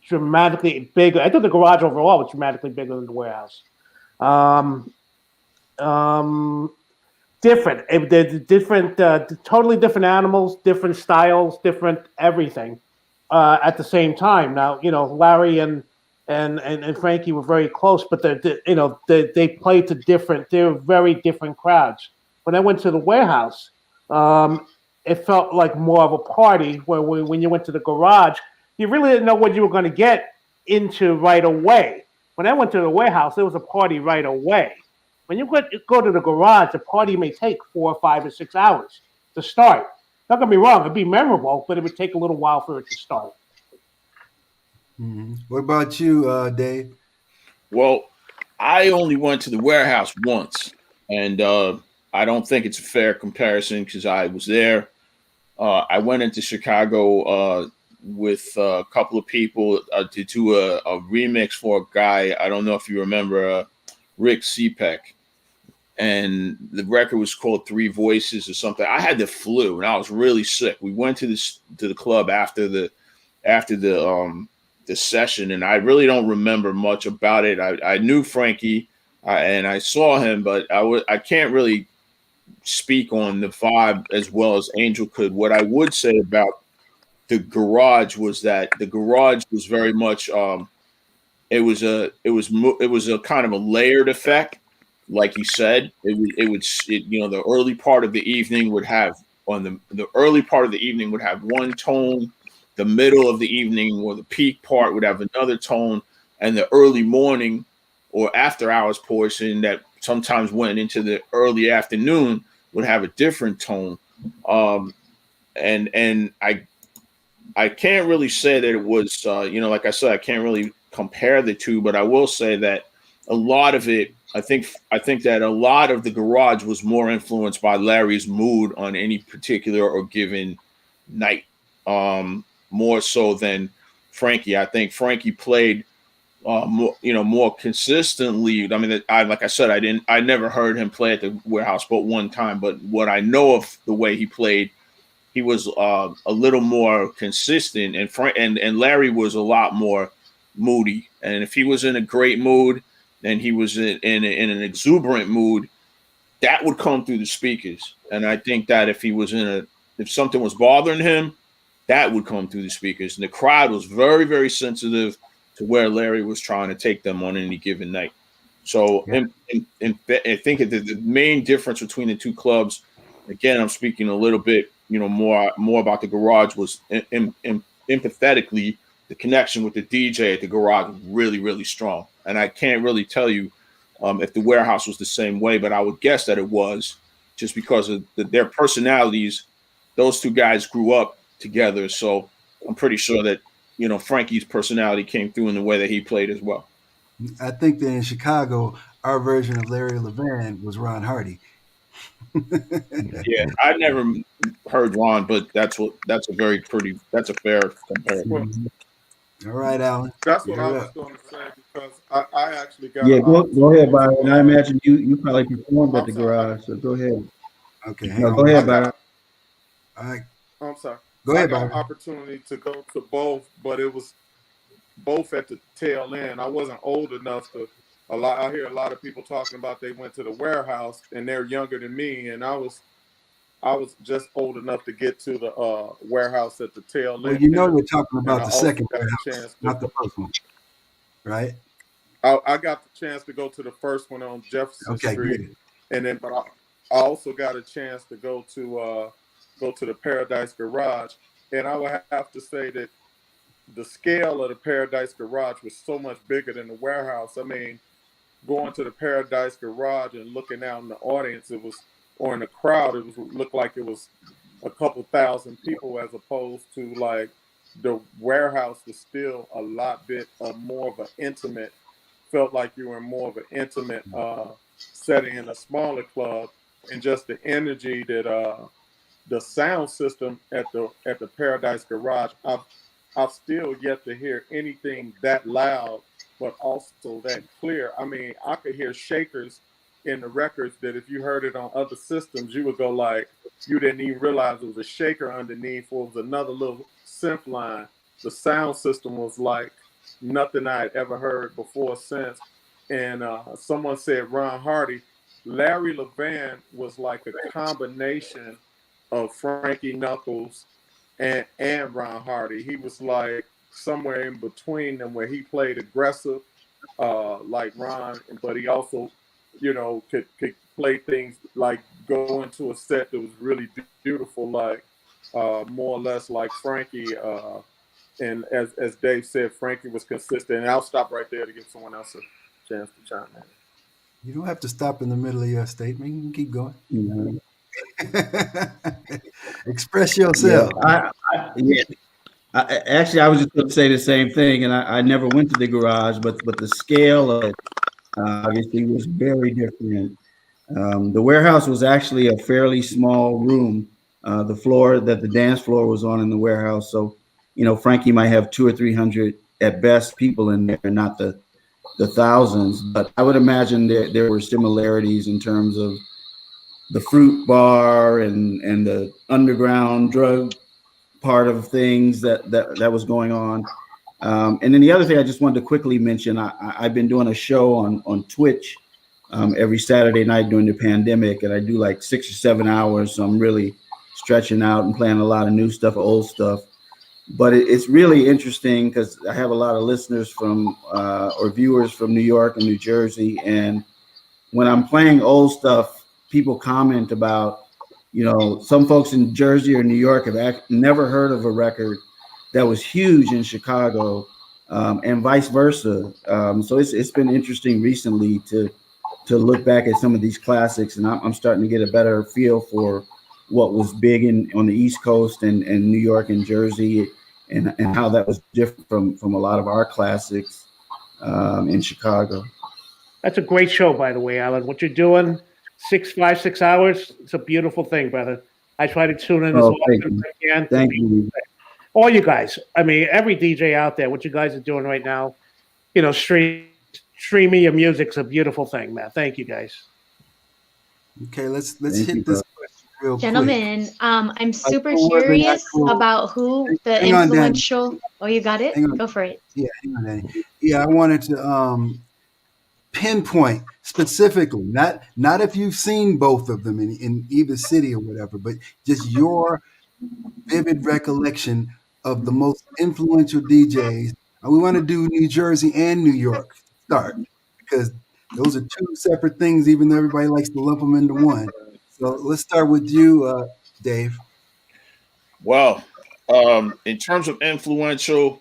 dramatically bigger. I thought the Garage overall was dramatically bigger than the Warehouse. Different. They're different, totally different animals, different styles, different everything at the same time. Now, Larry and Frankie were very close, but they played to different. They were very different crowds. When I went to the Warehouse, it felt like more of a party. Where when you went to the Garage, you really didn't know what you were going to get into right away. When I went to the Warehouse, it was a party right away. When you go to the Garage, the party may take 4 or 5 or 6 hours to start. Don't get me wrong; it'd be memorable, but it would take a little while for it to start. Mm-hmm. What about you, Dave? Well, I only went to the Warehouse once, and I don't think it's a fair comparison because I was there. I went into Chicago with a couple of people to do a remix for a guy. I don't know if you remember Rick Sepek. And the record was called Three Voices or something. I had the flu and I was really sick. We went to the club after the session, and I really don't remember much about it. I knew Frankie and I saw him, but I can't really speak on the vibe as well as Angel could. What I would say about the Garage was that the Garage was very much it was a kind of a layered effect. Like he said, the early part of the evening would have the early part of the evening would have one tone, the middle of the evening or the peak part would have another tone, and the early morning or after hours portion that sometimes went into the early afternoon would have a different tone. And I can't really say that it was like I said, I can't really compare the two, but I will say that a lot of it. I think that a lot of the Garage was more influenced by Larry's mood on any particular or given night, more so than Frankie. I think Frankie played more consistently. I mean, like I said, I never heard him play at the Warehouse but one time. But what I know of the way he played, he was a little more consistent, and Larry was a lot more moody. And if he was in a great mood, and he was in an exuberant mood, that would come through the speakers. And I think that if something was bothering him, that would come through the speakers. And the crowd was very, very sensitive to where Larry was trying to take them on any given night. So I think that the main difference between the two clubs, again, I'm speaking a little bit, more about the Garage, was empathetically the connection with the DJ at the garage was really, really strong. And I can't really tell you if the warehouse was the same way, but I would guess that it was, just because of their personalities. Those two guys grew up together, so I'm pretty sure that Frankie's personality came through in the way that he played as well. I think that in Chicago, our version of Larry Levan was Ron Hardy. Yeah, I never heard Ron, but that's a fair comparison. Well, All right, Alan. that's what I You're was up. going to say, because I actually got Yeah, an go ahead, opportunity Byron. I to. imagine you probably performed at I'm the sorry. garage, so go ahead. Okay, hang No, on go one ahead, I second. got. Byron. All right, I'm sorry. go I ahead, got an Byron. opportunity to go to both, but it was both at the tail end. I wasn't old enough to. I hear a lot of people talking about they went to the warehouse and they're younger than me, and I was just old enough to get to the warehouse at the tail Well, end, we're talking and about I the also second got a warehouse, chance to. not the first one, right? I got the chance to go to the first one on Jefferson Okay, Street, good. and then but I also got a chance to go to the Paradise Garage, and I would have to say that the scale of the Paradise Garage was so much bigger than the warehouse. I mean, going to the Paradise Garage and looking out in the audience, or in the crowd, looked like it was a couple thousand people, as opposed to like the warehouse was still a lot bit more of an intimate. Felt like you were in more of an intimate setting in a smaller club, and just the energy that the sound system at the Paradise Garage. I've still yet to hear anything that loud, but also that clear. I mean, I could hear shakers in the records that if you heard it on other systems, you would go like, you didn't even realize it was a shaker underneath, or it was another little synth line. The sound system was like nothing I had ever heard before since. And someone said Ron Hardy. Larry Levan was like a combination of Frankie Knuckles and Ron Hardy. He was like somewhere in between them, where he played aggressive, like Ron, but he also, could play things like go into a set that was really beautiful, like more or less like Frankie. And as Dave said, Frankie was consistent. And I'll stop right there to give someone else a chance to chime in. You don't have to stop in the middle of your statement. You can keep going. Mhm. Express Yeah, yourself. yeah. Actually, I was just going to say the same thing, and I never went to the garage, but the scale of it obviously was very different. The warehouse was actually a fairly small room. The dance floor was on in the warehouse. So, Frankie might have 200 or 300 at best people in there, not the thousands. But I would imagine there were similarities in terms of the fruit bar and the underground drug part of things that was going on. And then the other thing I just wanted to quickly mention, I've been doing a show on Twitch every Saturday night during the pandemic, and I do like 6 or 7 hours. So I'm really stretching out and playing a lot of new stuff, old stuff. But it's really interesting because I have a lot of listeners from or viewers from New York and New Jersey. And when I'm playing old stuff, people comment about, some folks in Jersey or New York have never heard of a record that was huge in Chicago, and vice versa. So it's been interesting recently to look back at some of these classics, and I'm starting to get a better feel for what was big on the East Coast and New York and Jersey, and how that was different from a lot of our classics in Chicago. That's a great show, by the way, Alan. What you're doing, 6 hours, it's a beautiful thing, brother. I try to tune in as Oh, thank often as you. I can. Thank you. All you guys. I mean, every DJ out there, what you guys are doing right now, streaming your music's a beautiful thing, man. Thank you, guys. Okay, let's Thank you, hit bro. this question real quick. Gentlemen, I'm super who was the curious actual- about who the Hang on, Danny. influential. Oh, you got it? Hang on. Go for it. Yeah, hang on, Danny. Yeah, I wanted to pinpoint specifically, not if you've seen both of them in either city or whatever, but just your vivid recollection of the most influential DJs. And we want to do New Jersey and New York to start, because those are two separate things, even though everybody likes to lump them into one. So let's start with you, Dave. Well, in terms of influential,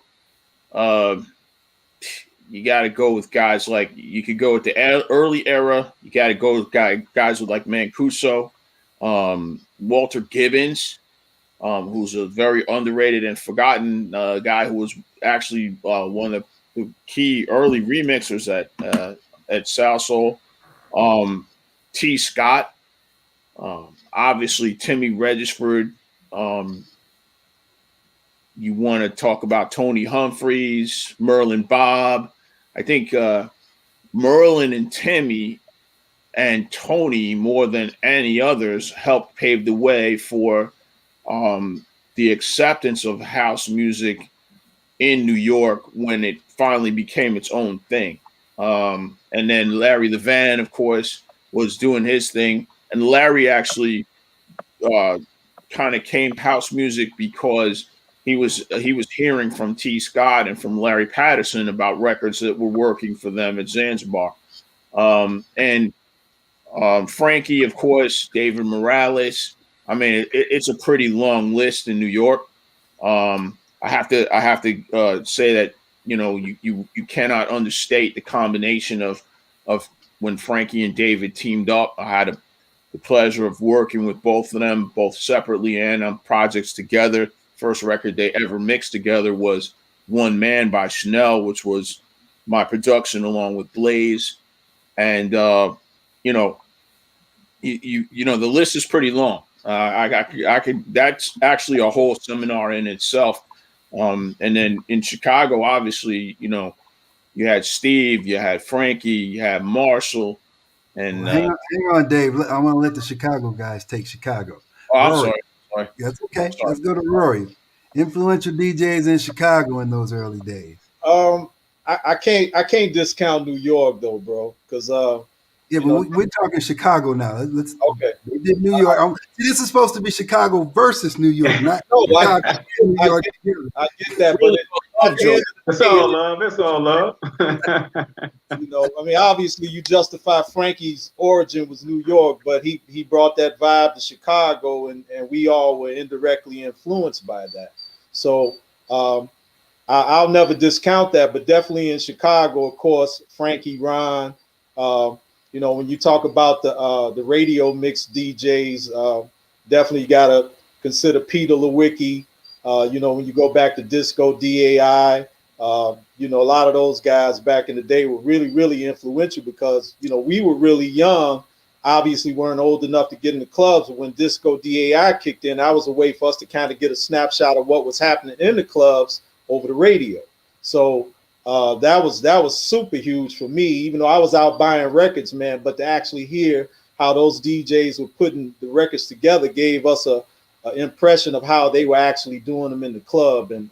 You got to go with guys like, you could go with the early era. You got to go with guys with like Mancuso, Walter Gibbons, who's a very underrated and forgotten guy who was actually one of the key early remixers at Sal Soul. T. Scott, obviously Timmy Regisford. You want to talk about Tony Humphreys, Merlin Bob. I think Merlin and Timmy and Tony, more than any others, helped pave the way for the acceptance of house music in New York when it finally became its own thing. And then Larry Levan, of course, was doing his thing. And Larry actually kind of came house music because he was hearing from T. Scott and from Larry Patterson about records that were working for them at Zanzibar. And Frankie, of course, David Morales. I mean, it's a pretty long list in New York. I have to say that, you know, you cannot understate the combination of when Frankie and David teamed up. I had the pleasure of working with both of them, both separately and on projects together. First record they ever mixed together was One Man by Chanel, which was my production along with Blaze. And you know, you know, the list is pretty long. I could, that's actually a whole seminar in itself. And then in Chicago, obviously, you know, you had Steve, you had Frankie, you had Marshall, and hang on, Dave. I want to let the Chicago guys take Chicago. oh, I'm Rory. sorry. That's okay. Let's go to Rory. Influential DJs in Chicago in those early days. I can't discount New York though, bro, because yeah, but we're talking Chicago now. Let's okay. They did New York. This is supposed to be Chicago versus New York, not no, Chicago. New York. I get that, but it's all love. It's all love. You know, I mean, obviously, you justify Frankie's origin was New York, but he brought that vibe to Chicago, and we all were indirectly influenced by that. So I'll never discount that, but definitely in Chicago, of course, Frankie, Ron. You know, when you talk about the radio mix DJs, definitely got to consider Peter Lewicki. You know, when you go back to Disco DAI, you know, a lot of those guys back in the day were really, really influential because, you know, we were really young, obviously weren't old enough to get in the clubs. But when Disco DAI kicked in, that was a way for us to kind of get a snapshot of what was happening in the clubs over the radio. So that was super huge for me, even though I was out buying records, man. But to actually hear how those DJs were putting the records together gave us a impression of how they were actually doing them in the club, and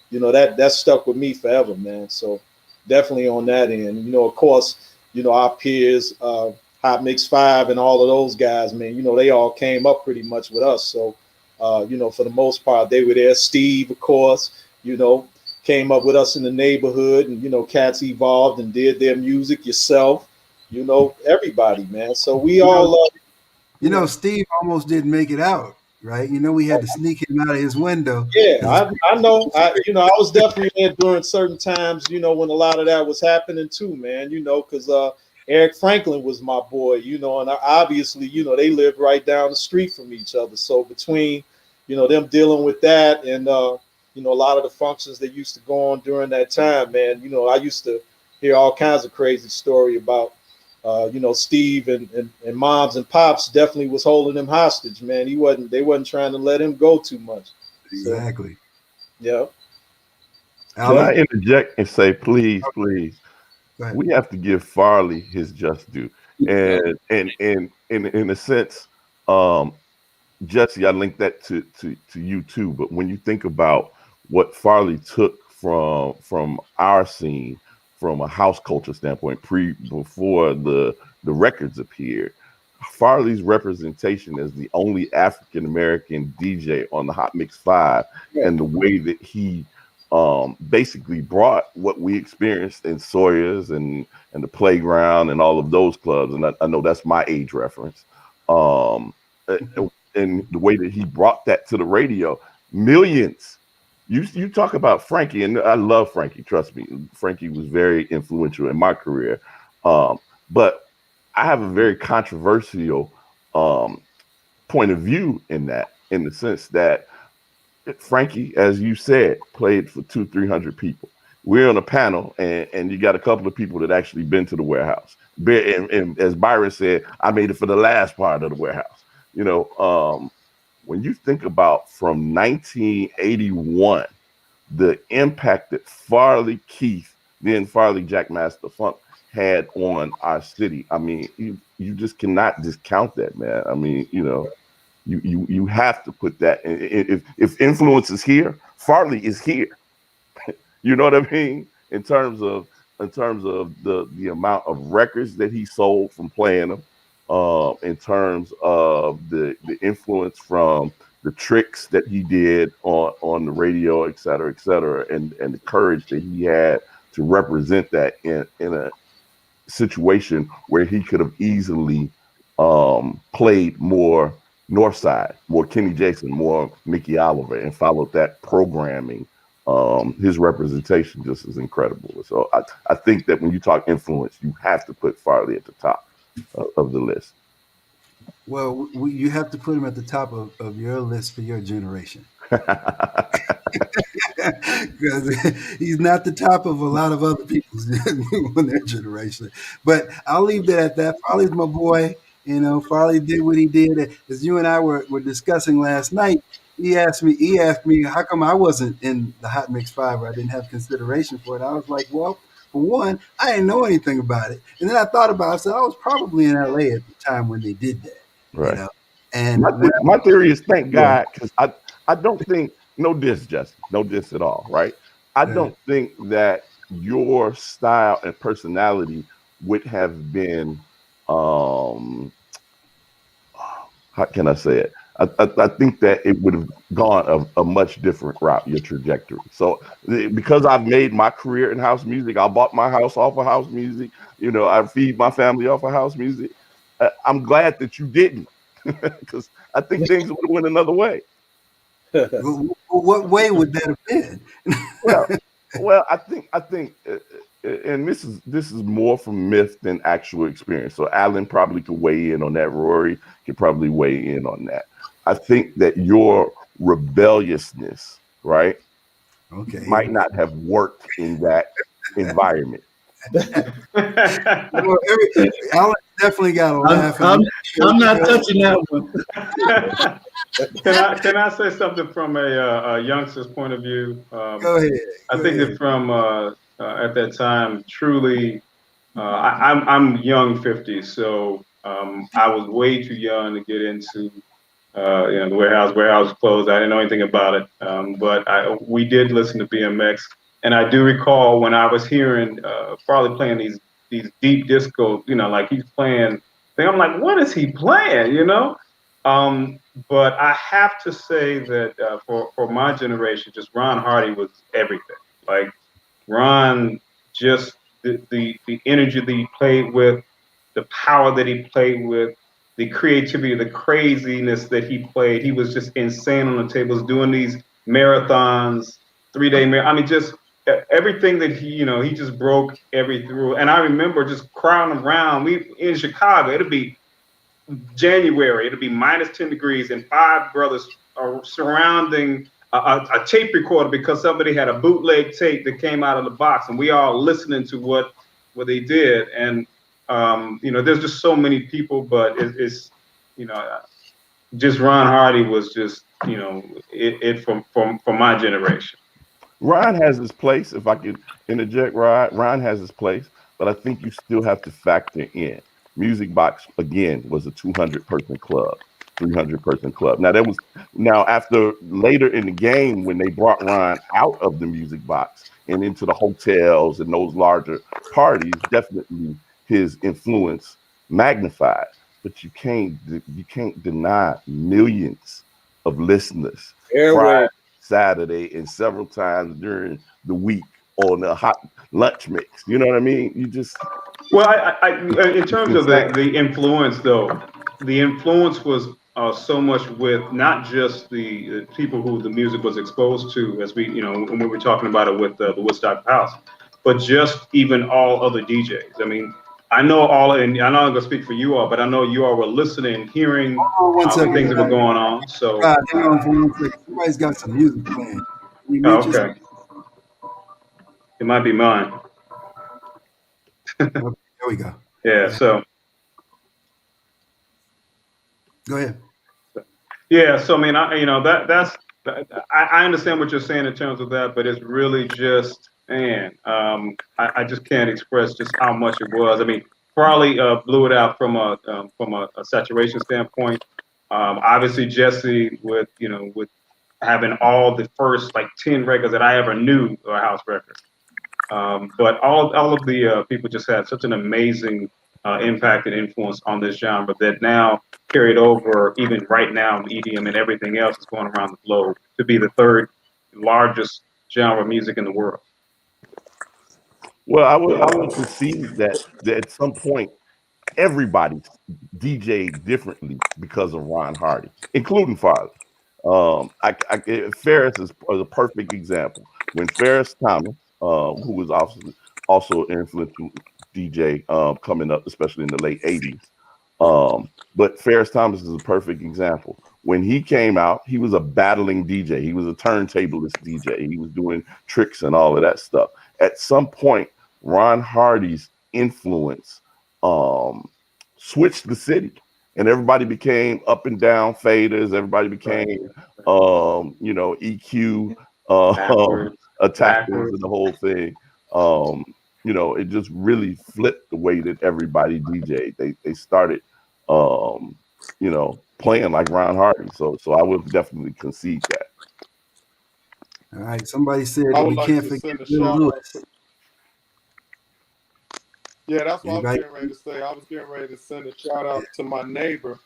you know, that stuck with me forever, man. So definitely on that end. You know, of course, you know, our peers, Hot Mix 5 and all of those guys, man, you know, they all came up pretty much with us. So you know, for the most part, they were there. Steve, of course, you know, came up with us in the neighborhood, and you know, cats evolved and did their music. Yourself, you know, everybody, man. So we all you know, Steve almost didn't make it out, right? You know, we had to sneak him out of his window. Yeah, I know. You know, I was definitely there during certain times, you know, when a lot of that was happening too, man, you know, because Eric Franklin was my boy, you know, and obviously, you know, they lived right down the street from each other. So between, you know, them dealing with that and, you know, a lot of the functions that used to go on during that time, man, you know, I used to hear all kinds of crazy story about, you know, Steve and moms and pops definitely was holding him hostage, man. They wasn't trying to let him go too much. Exactly. So, yeah. Can I interject and say, please, we have to give Farley his just due, and in a sense, Jesse, I link that to you too. But when you think about what Farley took from our scene, from a house culture standpoint, before the records appeared, Farley's representation as the only African American DJ on the Hot Mix 5, and the way that he basically brought what we experienced in Sawyer's and the Playground and all of those clubs, and I know that's my age reference, and the way that he brought that to the radio, millions you talk about Frankie, and I love Frankie. Trust me, Frankie was very influential in my career. But I have a very controversial point of view in the sense that Frankie, as you said, played for 200-300 people. We're on a panel, and you got a couple of people that actually been to the warehouse. And as Byron said, I made it for the last part of the warehouse. When you think about from 1981, the impact that Farley Keith, then Farley Jackmaster Funk, had on our city. I mean, you just cannot discount that, man. I mean, you have to put that. If influence is here, Farley is here. You know what I mean? In terms of the amount of records that he sold from playing them, in terms of the influence from the tricks that he did on the radio, et cetera, and the courage that he had to represent that in a situation where he could have easily played more Northside, more Kenny Jason, more Mickey Oliver, and followed that programming. His representation just is incredible. So I think that when you talk influence, you have to put Farley at the top of the list. Well, you have to put him at the top of your list for your generation. Because he's not the top of a lot of other people's in their generation. But I'll leave that at that. Farley's my boy. Farley did what he did. As you and I were discussing last night, he asked me how come I wasn't in the Hot Mix 5, or I didn't have consideration for it. I was like, well, for one, I didn't know anything about it. And then I thought about it. I said, I was probably in LA at the time when they did that. Right. And my theory is, thank God, because I don't think, no diss, Justin, no diss at all, right? I don't think that your style and personality would have been, how can I say it? I think that it would have gone a much different route, your trajectory. So because I've made my career in house music, I bought my house off of house music, I feed my family off of house music. I'm glad that you didn't, because I think things would have went another way. What way would that have been? well, I think, and this is more from myth than actual experience. So Alan probably could weigh in on that. Rory could probably weigh in on that. I think that your rebelliousness, right, might not have worked in that environment. Well, Alan definitely got a laugh. I'm not touching that one. Can I say something from a youngster's point of view? Go ahead. I think that from at that time, truly, I'm young 50, so I was way too young to get into the warehouse. Warehouse closed. I didn't know anything about it, but we did listen to BMX, and I do recall when I was hearing Farley playing these deep disco, like he's playing. I'm like, what is he playing? But I have to say that for my generation, just Ron Hardy was everything. Like Ron, just the energy that he played with, the power that he played with, the creativity, the craziness that he played. He was just insane on the tables, doing these marathons, 3-day marathon. I mean, just everything that he just broke every through. And I remember just crowding around. We in Chicago, it'll be January, it'll be minus 10 degrees, and 5 brothers are surrounding a tape recorder because somebody had a bootleg tape that came out of the box, and we all listening to what they did. And there's just so many people, but it's just Ron Hardy was just it from my generation. Ron has his place, if I could interject. Ron has his place, but I think you still have to factor in Music Box, again, was a 200-person club, 300-person club. Now after later in the game, when they brought Ron out of the Music Box and into the hotels and those larger parties, definitely his influence magnified. But you can't deny millions of listeners Friday, Saturday, and several times during the week on the hot lunch mix. You know what I mean? You just. Well, I in terms of the influence, though, the influence was so much with not just the people who the music was exposed to, as we, when we were talking about it with the Woodstock House, but just even all other DJs. I mean, I know all, and I'm not going to speak for you all, but I know you all were listening, hearing Hold on one the second, things that were Rod. going on. So, Rod, hang on for 1 second. Somebody's got some music playing. Can you mute yourself? okay, it might be mine. Okay, there we go. Yeah. Yeah. So. Go ahead. Yeah, so I mean, I understand what you're saying in terms of that, but it's really just, man, I just can't express just how much it was. I mean, probably blew it out from a saturation standpoint. Obviously, Jesse with having all the first like 10 records that I ever knew were house records. But all of the people just had such an amazing impact and influence on this genre that now carried over even right now EDM and everything else is going around the globe to be the third largest genre of music in the world. Well, I would concede that at some point everybody DJ differently because of Ron Hardy, including Farley. Ferris is a perfect example. When Ferris Thomas, who was also an influential DJ coming up, especially in the late '80s, but Ferris Thomas is a perfect example. When he came out, he was a battling DJ. He was a turntablist DJ. He was doing tricks and all of that stuff. At some point, Ron Hardy's influence switched the city, and everybody became up and down faders. Everybody became, EQ attackers and the whole thing. It just really flipped the way that everybody DJ'd. They started, playing like Ron Hardy. So I would definitely concede that. All right. Somebody said I would we like can't to forget send a Little shout out Lewis. to. Yeah, that's what I was Anybody? getting ready to say. I was getting ready to send a shout out to my neighbor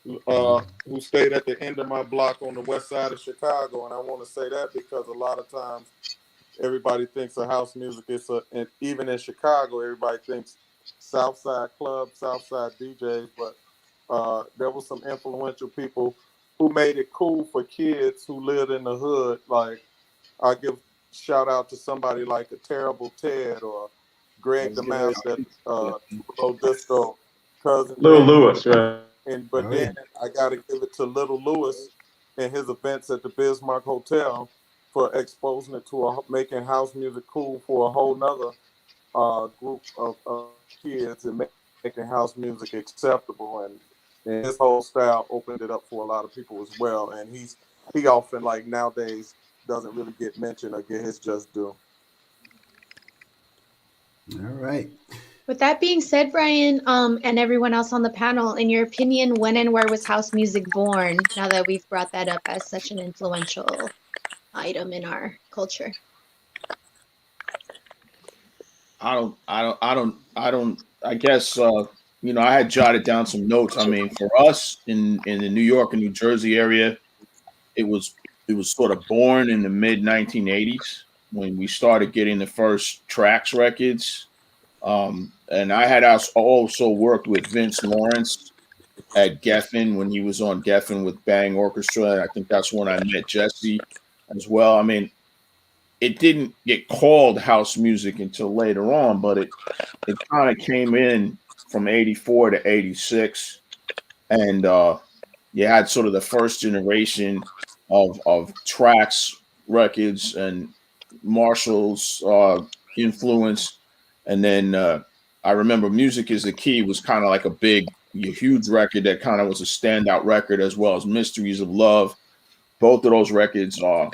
who stayed at the end of my block on the west side of Chicago. And I want to say that because a lot of times everybody thinks of house music. And even in Chicago, everybody thinks Southside club, Southside DJs. But there were some influential people who made it cool for kids who lived in the hood. Like I give shout out to somebody like a Terrible Ted or Greg the Master, Tupelo Disco, Cousin Little Danny. Lewis, right? But Oh, then yeah. I got to give it to Little Lewis and his events at the Bismarck Hotel for exposing it to making house music cool for a whole nother group of kids and making house music acceptable. And his whole style opened it up for a lot of people as well. And he often like nowadays doesn't really get mentioned or get his just due. All right. With that being said, Brian, and everyone else on the panel, in your opinion, when and where was house music born? Now that we've brought that up as such an influential item in our culture. I guess I had jotted down some notes. I mean, for us in the New York and New Jersey area, it was sort of born in the mid 1980s when we started getting the first Trax records. And I had also worked with Vince Lawrence at Geffen when he was on Geffen with Bang Orchestra. I think that's when I met Jesse as well. I mean, it didn't get called house music until later on, but it kind of came in from 84 to 86. And you had sort of the first generation of Trax records and Marshall's influence. And then I remember Music is the Key was kind of like a huge record that kind of was a standout record, as well as Mysteries of Love. Both of those records were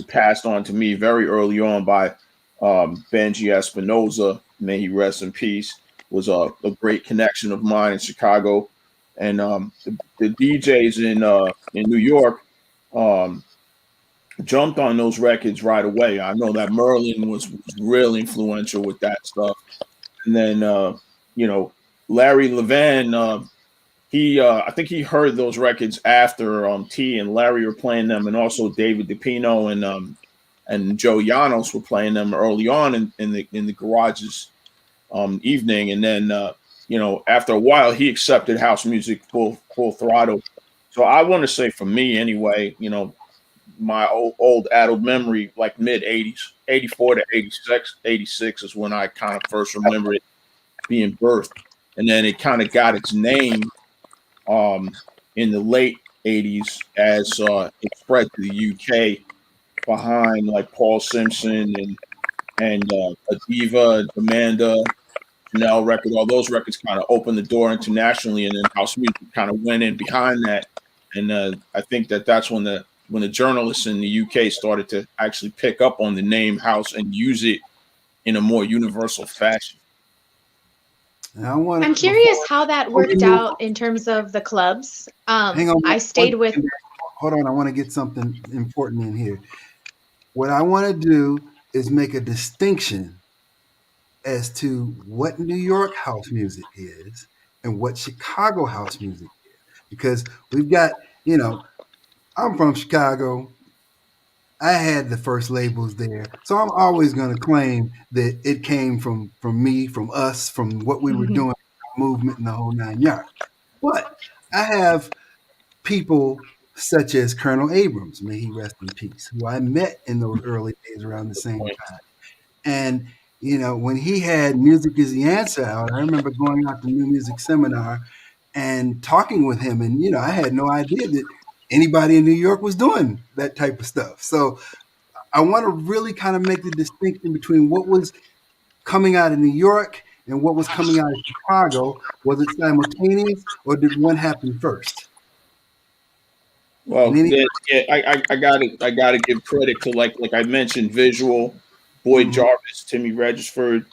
passed on to me very early on by Benji Espinoza. May he rest in peace. Was a great connection of mine in Chicago. And the DJs in New York jumped on those records right away. I know that Merlin was real influential with that stuff. And then Larry Levan, I think he heard those records after T and Larry were playing them, and also David DePino and Joe Llanos were playing them early on in the garages evening. And then after a while he accepted house music full throttle. So I want to say, for me anyway, my old addled memory, like mid 80s, 84 to 86 is when I kind of first remember it being birthed. And then it kind of got its name in the late 80s as it spread to the UK behind like Paul Simpson and Adiva, Amanda, Chanel record. All those records kind of opened the door internationally, and then house music kind of went in behind that. And I think that's when the journalists in the UK started to actually pick up on the name house and use it in a more universal fashion. And I want I'm to curious how that before we worked move out in terms of the clubs. hang on I stayed with. hold on. I want to get something important in here. What I want to do is make a distinction as to what New York house music is and what Chicago house music is. Because we've got, I'm from Chicago. I had the first labels there. So I'm always going to claim that it came from me, from us, from what we were doing, movement and the whole 9 yards. But I have people such as Colonel Abrams, may he rest in peace, who I met in those early days around the same time. And, when he had Music is the Answer out, I remember going out to New Music Seminar and talking with him. And, I had no idea that anybody in New York was doing that type of stuff. So I want to really kind of make the distinction between what was coming out of New York and what was coming out of Chicago. Was it simultaneous or did one happen first? Well, I gotta give credit to like I mentioned, Visual, Boyd Jarvis, Timmy Regisford,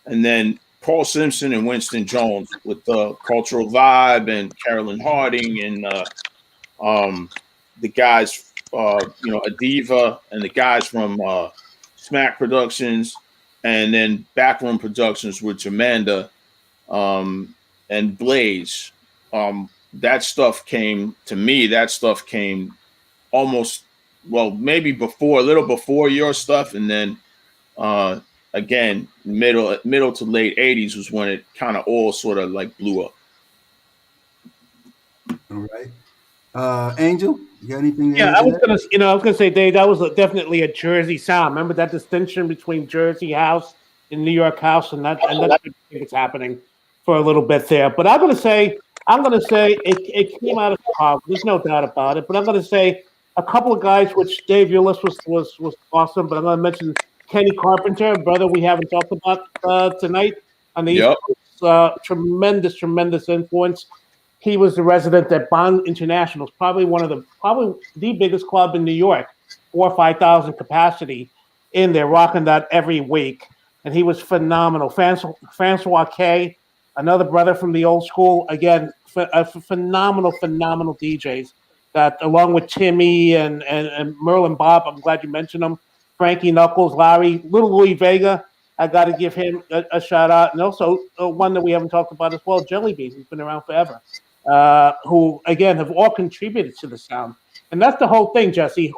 and then Paul Simpson and Winston Jones with the Cultural Vibe and Carolyn Harding and the guys, Adiva and the guys from Smack Productions, and then Backroom Productions with Amanda and Blaze. That stuff came to me. That stuff came almost, well, maybe a little before your stuff, and then again, middle to late 80s was when it kind of all sort of like blew up. All right. Angel, you got anything to Yeah, add to that? I was gonna say, Dave, that was definitely a Jersey sound. Remember that distinction between Jersey house and New York house, and that's I think it's happening for a little bit there. But I'm gonna say it came out of Chicago. There's no doubt about it. But I'm gonna say a couple of guys, which Dave, your list was awesome. But I'm gonna mention Kenny Carpenter, brother we haven't talked about tonight on the East Yep. Coast. Tremendous influence. He was the resident at Bond International, probably the biggest club in New York, 4,000 or 5,000 capacity in there, rocking that every week. And he was phenomenal. Francois K, another brother from the old school, again, phenomenal DJs. That along with Timmy and Merlin Bob, I'm glad you mentioned them. Frankie Knuckles, Larry, Little Louis Vega. I got to give him a shout out, and also one that we haven't talked about as well, Jelly Bean, who's been around forever. Who again have all contributed to the sound, and that's the whole thing, Jesse.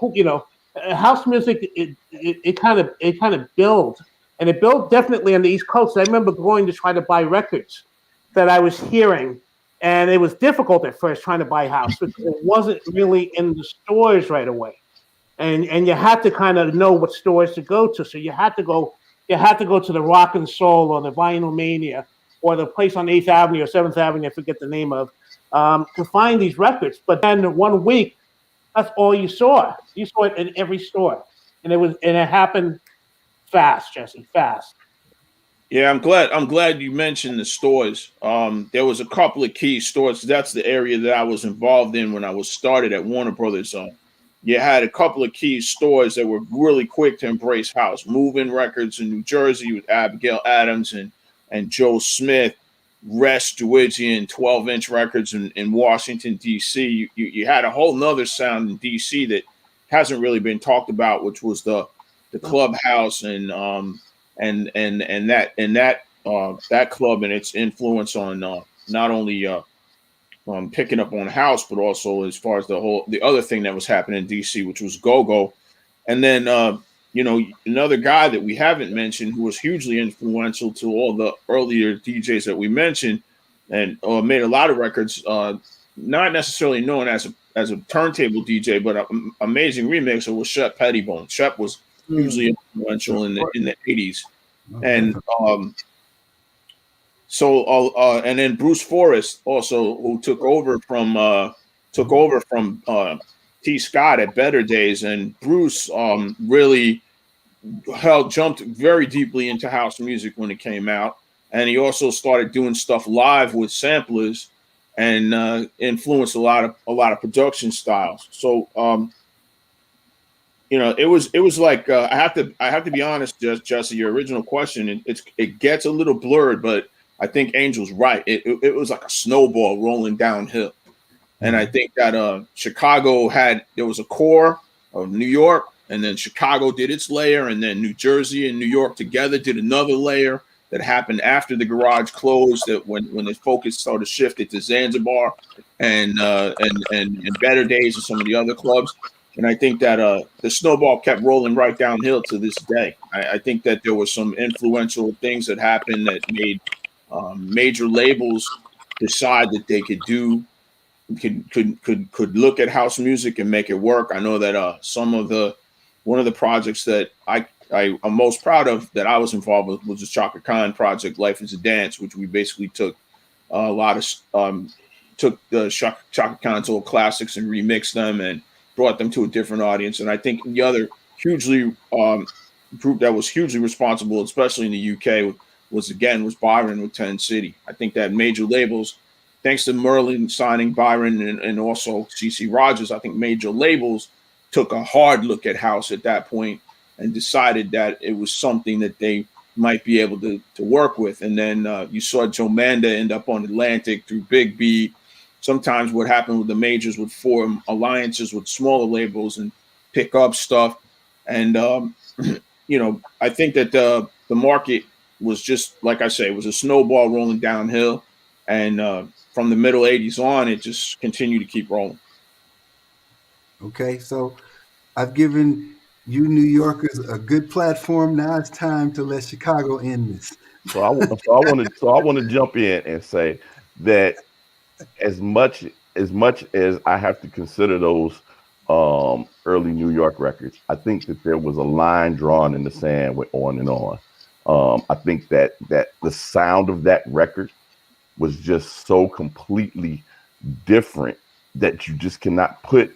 House music it kind of built, and it built definitely on the East Coast. I remember going to try to buy records that I was hearing, and it was difficult at first trying to buy house because it wasn't really in the stores right away, and you had to kind of know what stores to go to. So you had to go to the Rock and Soul or the Vinyl Mania or the place on 8th Avenue or 7th Avenue, I forget the name of, to find these records. But then 1 week, that's all you saw. You saw it in every store, and it happened fast, Jesse, fast. Yeah, I'm glad you mentioned the stores. There was a couple of key stores. That's the area that I was involved in when I was started at Warner Brothers. You had a couple of key stores that were really quick to embrace house. Move-In Records in New Jersey with Abigail Adams and Joe Smith. Rest Druidian 12-inch records in Washington, D.C. You had a whole nother sound in D.C. that hasn't really been talked about, which was the clubhouse and that club and its influence on not only picking up on house, but also as far as the other thing that was happening in DC, which was go-go. And then another guy that we haven't mentioned who was hugely influential to all the earlier DJs that we mentioned and made a lot of records, not necessarily known as a turntable DJ, but an amazing remixer was Shep Pettibone. Shep was hugely influential in the 80s, and and then Bruce Forrest also, who took over from T. Scott at Better Days, and Bruce really jumped very deeply into house music when it came out, and he also started doing stuff live with samplers, and influenced a lot of production styles. So it was like I have to be honest, Jesse. Your original question, it gets a little blurred, but I think Angel's right. It was like a snowball rolling downhill, and I think that Chicago there was a core of New York, and then Chicago did its layer, and then New Jersey and New York together did another layer that happened after the garage closed. That when the focus sort of shifted to Zanzibar and Better Days and some of the other clubs. And I think that the snowball kept rolling right downhill to this day. I think that there were some influential things that happened that made major labels decide that they could look at house music and make it work. I know that one of the projects that I'm most proud of that I was involved with was the Chaka Khan project, Life is a Dance, which we basically took a lot of took the Chaka Khan's old classics and remixed them and brought them to a different audience. And I think the other hugely group that was hugely responsible, especially in the UK, was Byron with 10 City. I think that major labels, thanks to Merlin signing Byron and also CC Rogers, I think major labels took a hard look at house at that point and decided that it was something that they might be able to work with. And then you saw Joe Manda end up on Atlantic through Big Beat. Sometimes what happened with the majors would form alliances with smaller labels and pick up stuff. And, I think that the market was just, like I say, it was a snowball rolling downhill. And from the middle 80s on, it just continued to keep rolling. Okay, so I've given you New Yorkers a good platform. Now it's time to let Chicago end this. So I want to jump in and say that as much as I have to consider those early New York records, I think that there was a line drawn in the sand with On and On. I think that the sound of that record was just so completely different that you just cannot put,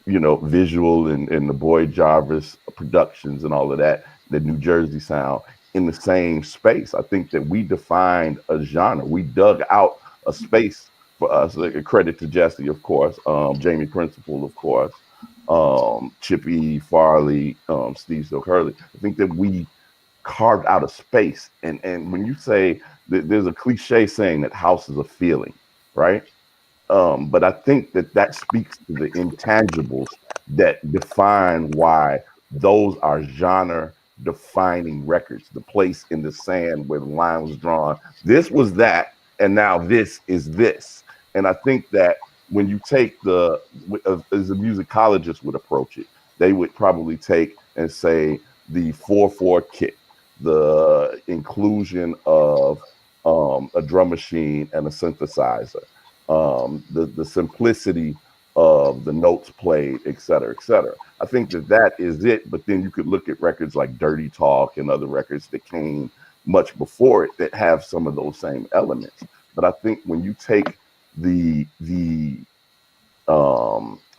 Visual and the Boy Jarvis productions and all of that, the New Jersey sound, in the same space. I think that we defined a genre. We dug out a space for us. Like, a credit to Jesse, of course, Jamie Principle, of course, Chippy Farley, Steve Silk Hurley. I think that we carved out a space. And when you say that, there's a cliche saying that house is a feeling, right? But I think that speaks to the intangibles that define why those are genre defining records. The place in the sand where the line was drawn. This was that, and now this is this. And I think that when you take as a musicologist would approach it, they would probably take and say the 4/4 kick, the inclusion of a drum machine and a synthesizer, the simplicity of the notes played, et cetera, et cetera. I think that is it. But then you could look at records like Dirty Talk and other records that came much before it that have some of those same elements. But I think when you take the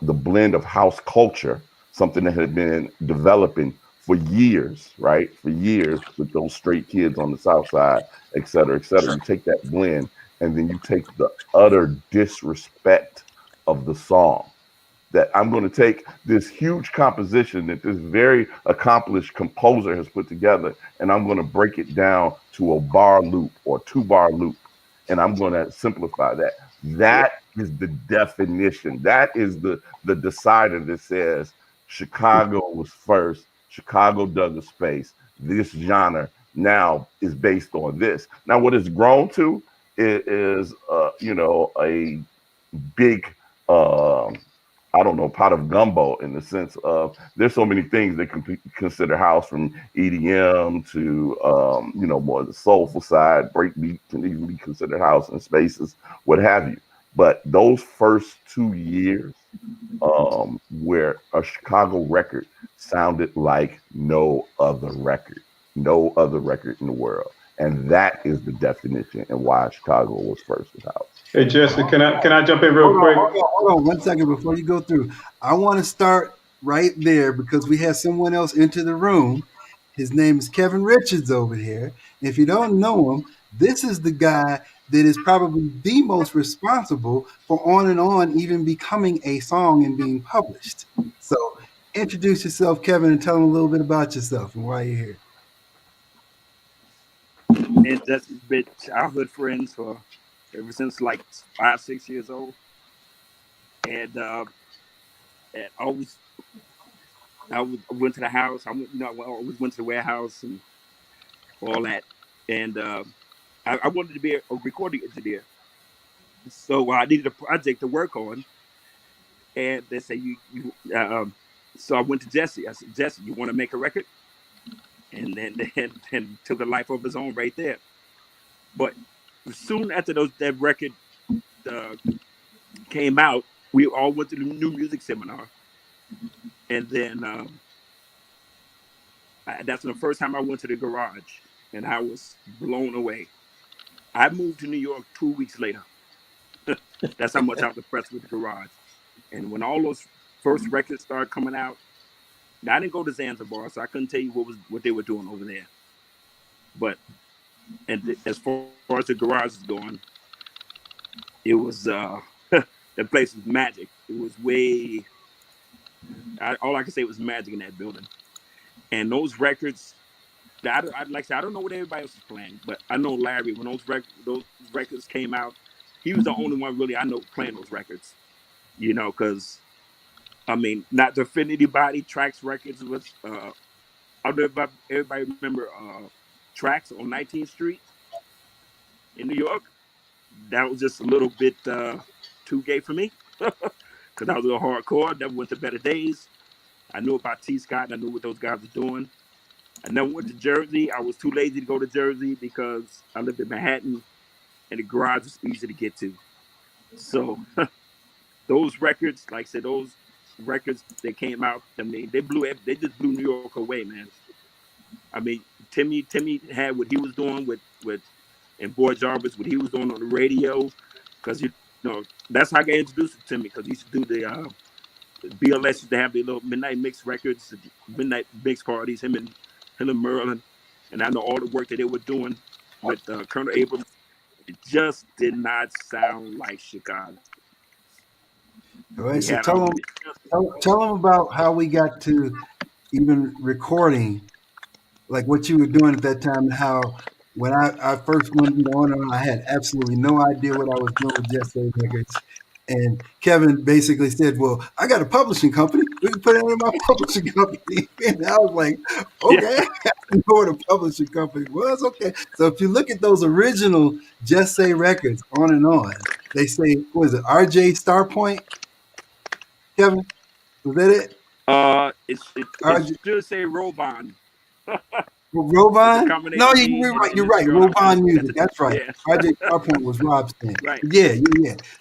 blend of house culture, something that had been developing for years, right? For years with those straight kids on the South Side, et cetera, et cetera. You take that blend and then you take the utter disrespect of the song. That I'm going to take this huge composition that this very accomplished composer has put together, and I'm going to break it down to a bar loop or 2-bar loop. And I'm going to simplify that. That is the definition. That is the decider that says Chicago was first. Chicago dug a space. This genre now is based on this. Now, what it's grown to is a big, I don't know, pot of gumbo, in the sense of there's so many things that can consider house, from EDM to, more the soulful side. Breakbeat can even be considered house in spaces, what have you. But those first 2 years, where a Chicago record sounded like no other record in the world. And that is the definition and why Chicago was first with house. Hey Jesse, can I jump in real quick? Hold on 1 second before you go through. I want to start right there because we have someone else into the room. His name is Kevin Richards over here. If you don't know him, this is the guy that is probably the most responsible for On and On even becoming a song and being published. So introduce yourself, Kevin, and tell them a little bit about yourself and why you're here. And Jesse's been childhood friends for ever since like 5, 6 years old, and always I went to the house. I always went to the warehouse and all that, and I wanted to be a recording engineer, so I needed a project to work on, and they say so I went to Jesse. I said, Jesse, you want to make a record? And then took a life of his own right there. But soon after that record came out, we all went to the new music seminar, and then that's the first time I went to the garage, and I was blown away. I moved to New York 2 weeks later. That's how much I was impressed with the garage. And when all those first records started coming out, I didn't go to Zanzibar, so I couldn't tell you what they were doing over there. But as far as the garage is going, it was the place was magic. It was all I can say was magic in that building. And those records, I don't know what everybody else is playing, but I know Larry, when those records came out, he was the only one really I know playing those records. Because not to offend anybody, Trax Records was I don't know if everybody remember Trax on 19th Street in New York. That was just a little bit too gay for me because I was a little hardcore. Never went to Better Days. I knew about T. Scott. I knew what those guys were doing. I never went to Jersey. I was too lazy to go to Jersey because I lived in Manhattan and the garage was easy to get to. So those records, like I said, those records that came out, they just blew New York away, man. Timmy had what he was doing with and Boy Jarvis, what he was doing on the radio, because that's how I got introduced to Timmy, because he used to do the BLS used to have the little midnight mix records, midnight mix parties, him and Merlin, and I know all the work that they were doing with Colonel Abrams. It just did not sound like Chicago. All right, so tell them about how we got to even recording, like what you were doing at that time, and how when I first went on, I had absolutely no idea what I was doing with Just Say Records. And Kevin basically said, well, I got a publishing company. We can put it in my publishing company. And I was like, okay, I know what a publishing company was. Okay. So if you look at those original Just Say Records, On and On, they say, what is it, RJ Starpoint? Kevin, was that it? It should say Robon. Robon? No, you're right. Robon music. Music. That's right. Yeah. RJ Starpoint was Rob's thing. Right. Yeah.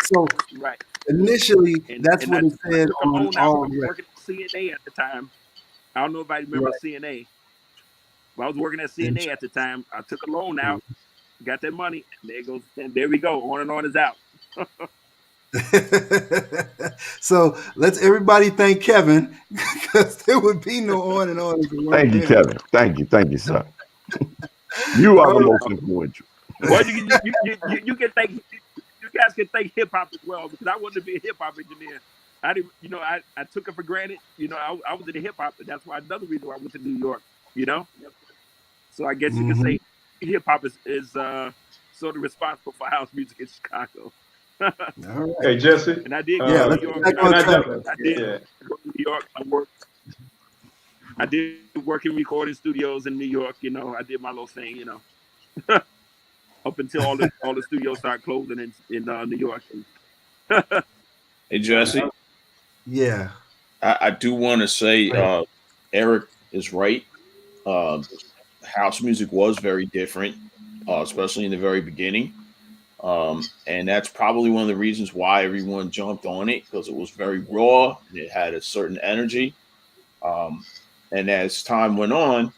So right. Initially, that's what it said on all of it. Working at CNA at the time. I don't know if I remember CNA. But I was working at CNA at the time. I took a loan out, got that money, and there we go. On and On is out. So let's everybody thank Kevin, because there would be no On and On. Thank you, Kevin. Thank you, sir. You are the most influential. Well, you can thank. You guys can thank hip hop as well, because I wanted to be a hip hop engineer. I didn't, I took it for granted. I was in the hip hop, and that's why another reason why I went to New York. So I guess you can say hip hop is sort of responsible for house music in Chicago. All right. Hey Jesse, and I did go to New York. I did go to New York. I did work in recording studios in New York. I did my little thing. Up until all the studios started closing in New York. Hey Jesse. Yeah. I do want to say Eric is right. House music was very different, especially in the very beginning. And that's probably one of the reasons why everyone jumped on it, because it was very raw. It had a certain energy. Um, and as time went on,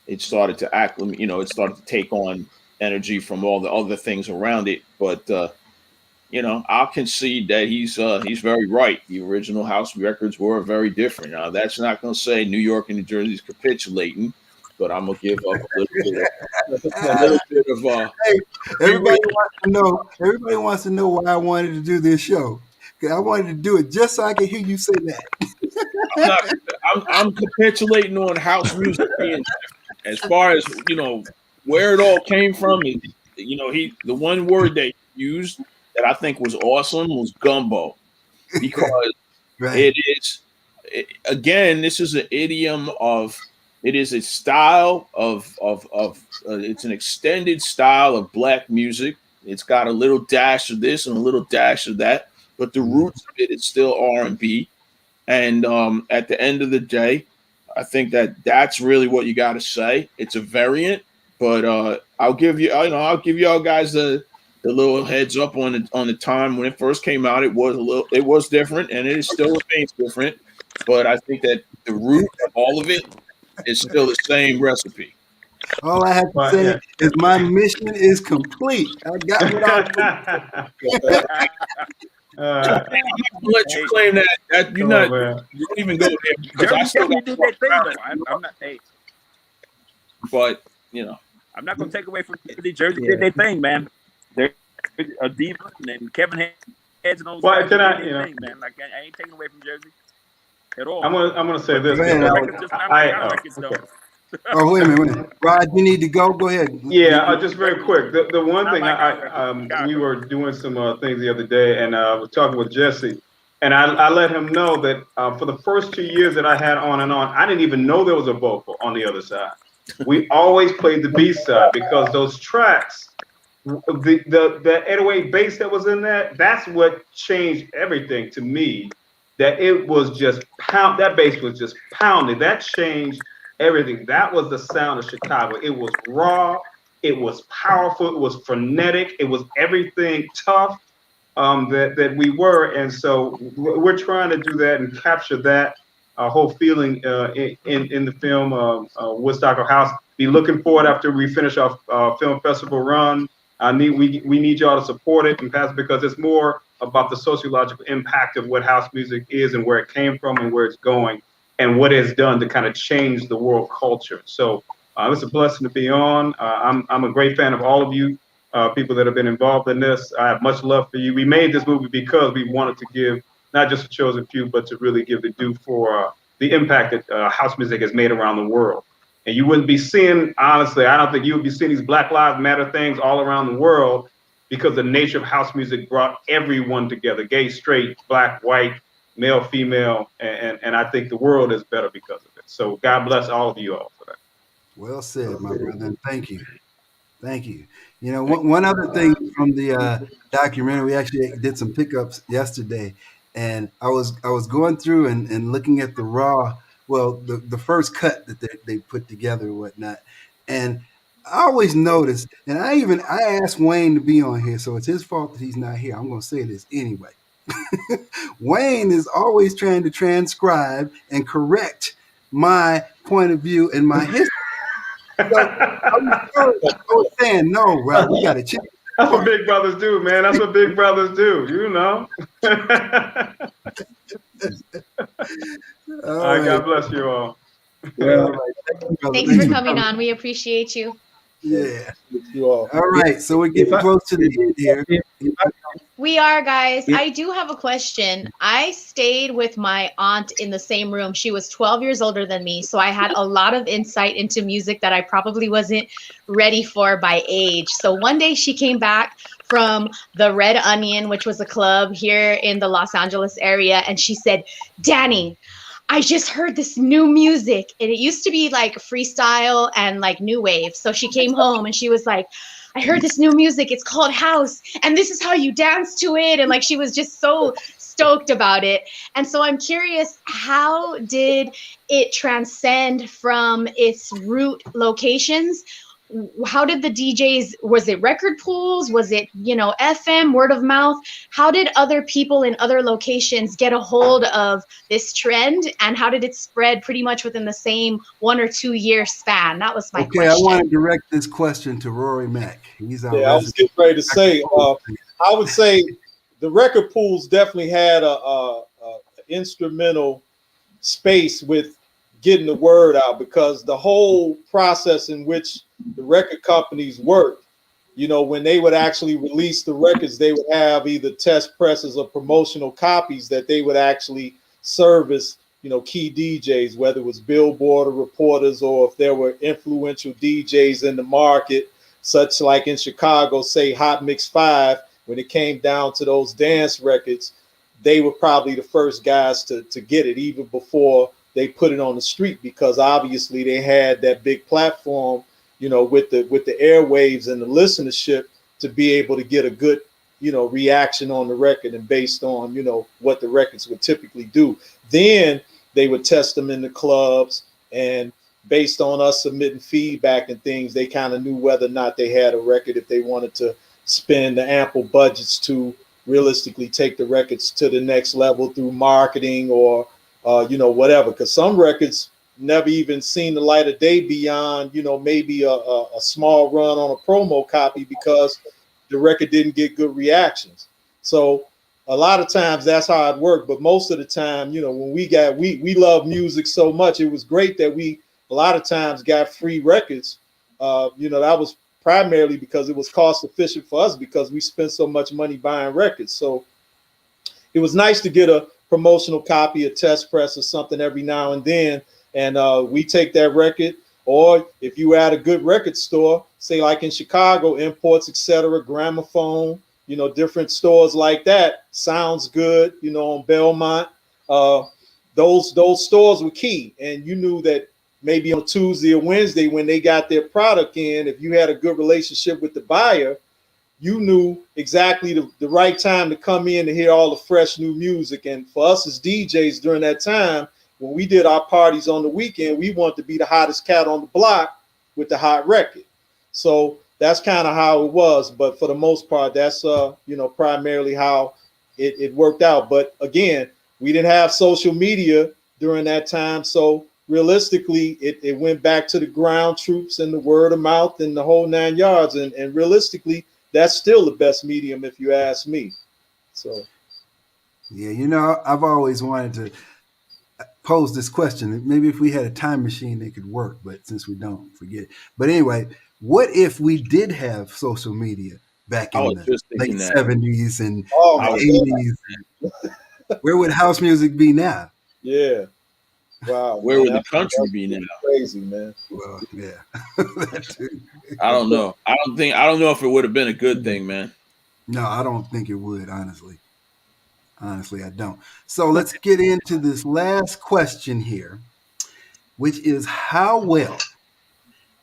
it started to acclimate, it started to take on energy from all the other things around it. But I'll concede that he's very right. The original house records were very different. Now, that's not going to say New York and New Jersey is capitulating, but I'm gonna give up a little bit of Hey, everybody wants to know why I wanted to do this show. 'Cause I wanted to do it just so I could hear you say that. I'm not. I'm capitulating on house music being as far as where it all came from. The one word they used that I think was awesome was gumbo, because Right. it is again, this is an idiom of, it is a style of it's an extended style of black music. It's got a little dash of this and a little dash of that, but the roots of it is still R&B. And at the end of the day, I think that that's really what you got to say. It's a variant, but I'll give y'all guys the little heads up on the time when it first came out. It was different, and it still remains different. But I think that the root of all of it is still the same recipe. All I have to say is my mission is complete. I got what I was. I'm not gonna let you claim that you're not. You don't even go there, because I Jersey still got definitely did their thing, though. I'm not. Hey, but I'm not gonna take away from Jersey. Jersey did their thing, man. They're a diva, and Kevin Heads and those guys did their thing, man. Like I ain't taking away from Jersey at all. I'm gonna say this. Go ahead, The Alex. record's just not like our records, though. Oh, wait a minute. Rod, you need to go. Go ahead. Yeah, just very quick. The one thing we were doing some things the other day, and I was talking with Jesse, and I let him know that for the first 2 years that I had On and On, I didn't even know there was a vocal on the other side. We always played the B side, because those tracks, the 808 bass that was in that, that's what changed everything to me. That it was just that bass was just pounding. That changed everything. That was the sound of Chicago. It was raw, it was powerful, it was frenetic, it was everything tough that we were. And so we're trying to do that and capture that whole feeling in the film Woodstock House. Be looking forward after we finish our film festival run. We need y'all to support it and pass, because it's more about the sociological impact of what house music is and where it came from and where it's going, and what it's done to kind of change the world culture. So it's a blessing to be on. I'm a great fan of all of you people that have been involved in this. I have much love for you. We made this movie because we wanted to give not just a chosen few, but to really give the due for the impact that house music has made around the world. And you wouldn't be seeing, honestly, I don't think you would be seeing these Black Lives Matter things all around the world, because the nature of house music brought everyone together, gay, straight, black, white, male, female, and I think the world is better because of it. So God bless all of you all for that. Well said, my brother. And thank you. Thank you. One other thing from the documentary, we actually did some pickups yesterday, and I was going through and looking at the raw, the first cut that they put together and whatnot. And I always noticed, and I asked Wayne to be on here, so it's his fault that he's not here. I'm going to say this anyway. Wayne is always trying to transcribe and correct my point of view and my history. So I was saying, no, right, we got to change. That's what big brothers do, man. That's what big brothers do, All right, God bless you all. Well, Thanks for coming on. We appreciate you. Yeah. You all. All right, so we're getting close to the end here. We are, guys. I do have a question. I stayed with my aunt in the same room. She was 12 years older than me, so I had a lot of insight into music that I probably wasn't ready for by age. So one day she came back from the Red Onion, which was a club here in the Los Angeles area, and she said, "Danny, I just heard this new music." And it used to be like freestyle and like new wave. So she came home and she was like, "I heard this new music. It's called house. And this is how you dance to it." And like, she was just so stoked about it. And so I'm curious, how did it transcend from its root locations how did the DJs, was it record pools? Was it, FM, word of mouth? How did other people in other locations get a hold of this trend? And how did it spread pretty much within the same 1 or 2 year span? That was my Okay, I want to question. direct this question to Rory Mack. He's our Yeah, I was resident. getting ready to say. I would say the record pools definitely had a instrumental space with getting the word out, because the whole process in which the record companies work, when they would actually release the records, they would have either test presses or promotional copies that they would actually service, key DJs, whether it was Billboard or reporters, or if there were influential DJs in the market, such like in Chicago, say Hot Mix 5, when it came down to those dance records, they were probably the first guys to get it, even before they put it on the street, because obviously they had that big platform, with the airwaves and the listenership, to be able to get a good, reaction on the record, and based on, what the records would typically do. Then they would test them in the clubs, and based on us submitting feedback and things, they kind of knew whether or not they had a record, if they wanted to spend the ample budgets to realistically take the records to the next level through marketing, or whatever, because some records never even seen the light of day beyond, maybe a small run on a promo copy, because the record didn't get good reactions. So a lot of times that's how it worked. But most of the time, when we love music so much, it was great that we a lot of times got free records. That was primarily because it was cost efficient for us, because we spent so much money buying records. So it was nice to get a promotional copy, a test press or something every now and then. And we take that record, or if you at a good record store, say like in Chicago, Imports, etc., Gramophone, different stores like that, Sounds Good, on Belmont. Those stores were key. And you knew that maybe on Tuesday or Wednesday, when they got their product in, if you had a good relationship with the buyer, you knew exactly the right time to come in to hear all the fresh new music. And for us as DJs during that time, when we did our parties on the weekend, we wanted to be the hottest cat on the block with the hot record. So that's kind of how it was. But for the most part, that's primarily how it worked out. But again, we didn't have social media during that time. So realistically, it went back to the ground troops and the word of mouth and the whole 9 yards. And realistically, that's still the best medium, if you ask me. So, Yeah, I've always wanted to pose this question. Maybe if we had a time machine, it could work, but since we don't, forget it. But anyway, what if we did have social media back I in was the just late thinking that. 70s and oh I my was God, 80s? Where would house music be now? yeah, wow, where man, would the country that's be now? crazy, man. Well, yeah. That too. I don't know. I don't know if it would have been a good thing, man. No, I don't think it would, honestly. Honestly, I don't. So let's get into this last question here, which is how well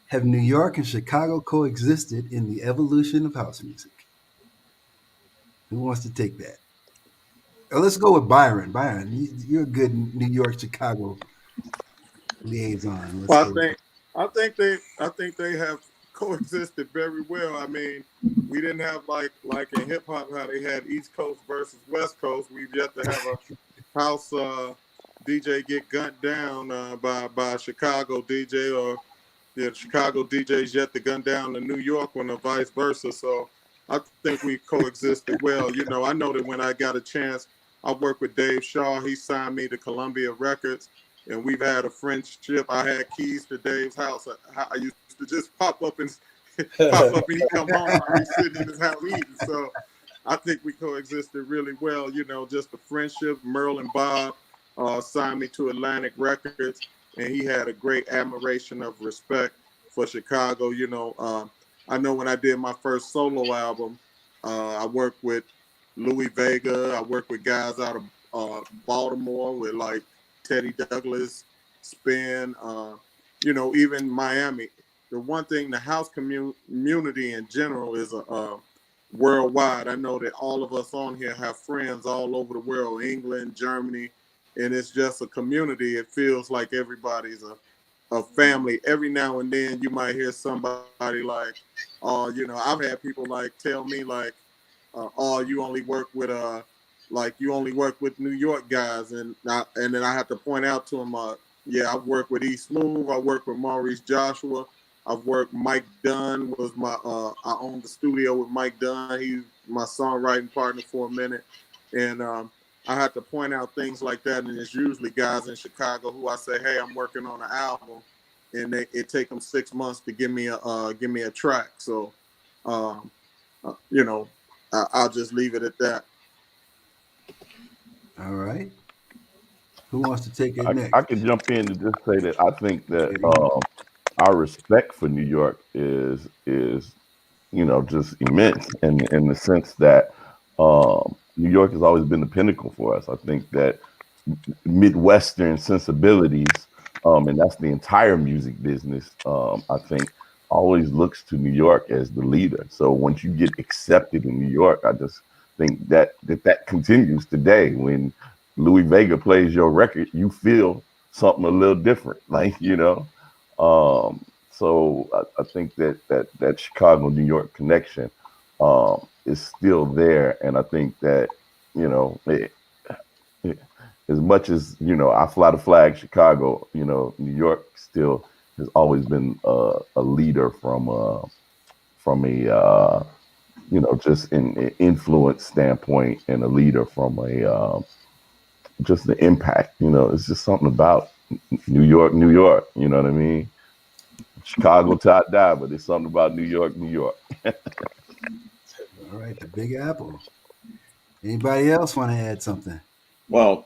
have New York and Chicago coexisted in the evolution of house music? Who wants to take that? Let's go with Byron. Byron, you're a good New York Chicago liaison. Let's Well, go. I think they have coexisted very well. I mean, we didn't have like in hip hop how they had East Coast versus West Coast. We've yet to have a house DJ get gunned down by a Chicago DJ, or Chicago DJs yet to gun down the New York one, or vice versa. So I think we coexisted well. I know that when I got a chance, I worked with Dave Shaw. He signed me to Columbia Records, and we've had a friendship. I had keys to Dave's house. I used to just pop up and he come home. I'd be sitting in his house eating. So I think we coexisted really well. Just the friendship. Merle and Bob signed me to Atlantic Records, and he had a great admiration of respect for Chicago. I know when I did my first solo album, I worked with Louis Vega. I worked with guys out of Baltimore, with like Teddy Douglas, Spin, even Miami. The one thing, the house community in general is worldwide. I know that all of us on here have friends all over the world, England, Germany, and it's just a community. It feels like everybody's a family. Every now and then you might hear somebody like, oh, I've had people like tell me like, oh, you only work with New York guys, and then I have to point out to them, yeah, I've worked with E Smooth, I worked with Maurice Joshua, I've worked. Mike Dunn was I owned the studio with Mike Dunn. He's my songwriting partner for a minute, and I had to point out things like that. And it's usually guys in Chicago who I say, hey, I'm working on an album, and it take them 6 months to give me a track. So, um, I'll just leave it at that. All right. Who wants to take it I next? could jump in to just say that I think that JD? our respect for New York is just immense in the sense that New York has always been the pinnacle for us. I think that Midwestern sensibilities, and that's the entire music business, I think always looks to New York as the leader. So once you get accepted in New York, I just think that continues today. When Louis Vega plays your record, you feel something a little different, so I think that Chicago New York connection is still there, and I think that as much as I fly the flag Chicago, New York still has always been a leader from a just an influence standpoint, and a leader from a just the impact. It's just something about New York, New York. You know what I mean? Chicago till I die, but it's something about New York, New York. All right, the Big Apple. Anybody else want to add something? Well,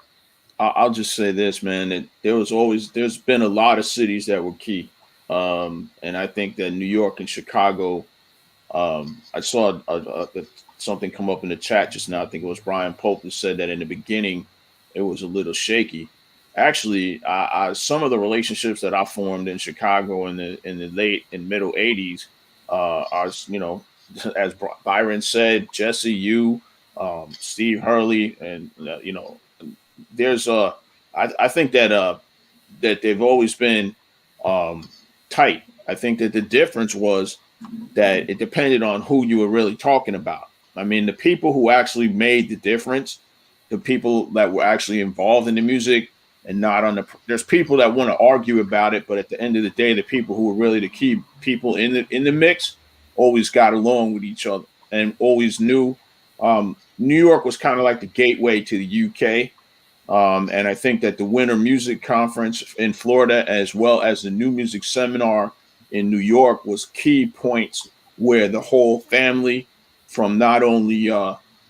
I'll just say this, man. That there's been a lot of cities that were key, and I think that New York and Chicago. I saw something come up in the chat just now. I think it was Brian Pope that said that in the beginning it was a little shaky. Actually, some of the relationships that I formed in Chicago in the late and middle '80s are, as Byron said, Jesse, Steve Hurley, and there's I think that they've always been um, tight. I think that the difference was that it depended on who you were really talking about. I mean, the people who actually made the difference, the people that were actually involved in the music, and not on the. There's people that want to argue about it, but at the end of the day, the people who were really the key people in the mix always got along with each other and always knew. New York was kind of like the gateway to the UK. And I think that the Winter Music Conference in Florida, as well as the New Music Seminar in New York, was key points where the whole family from not only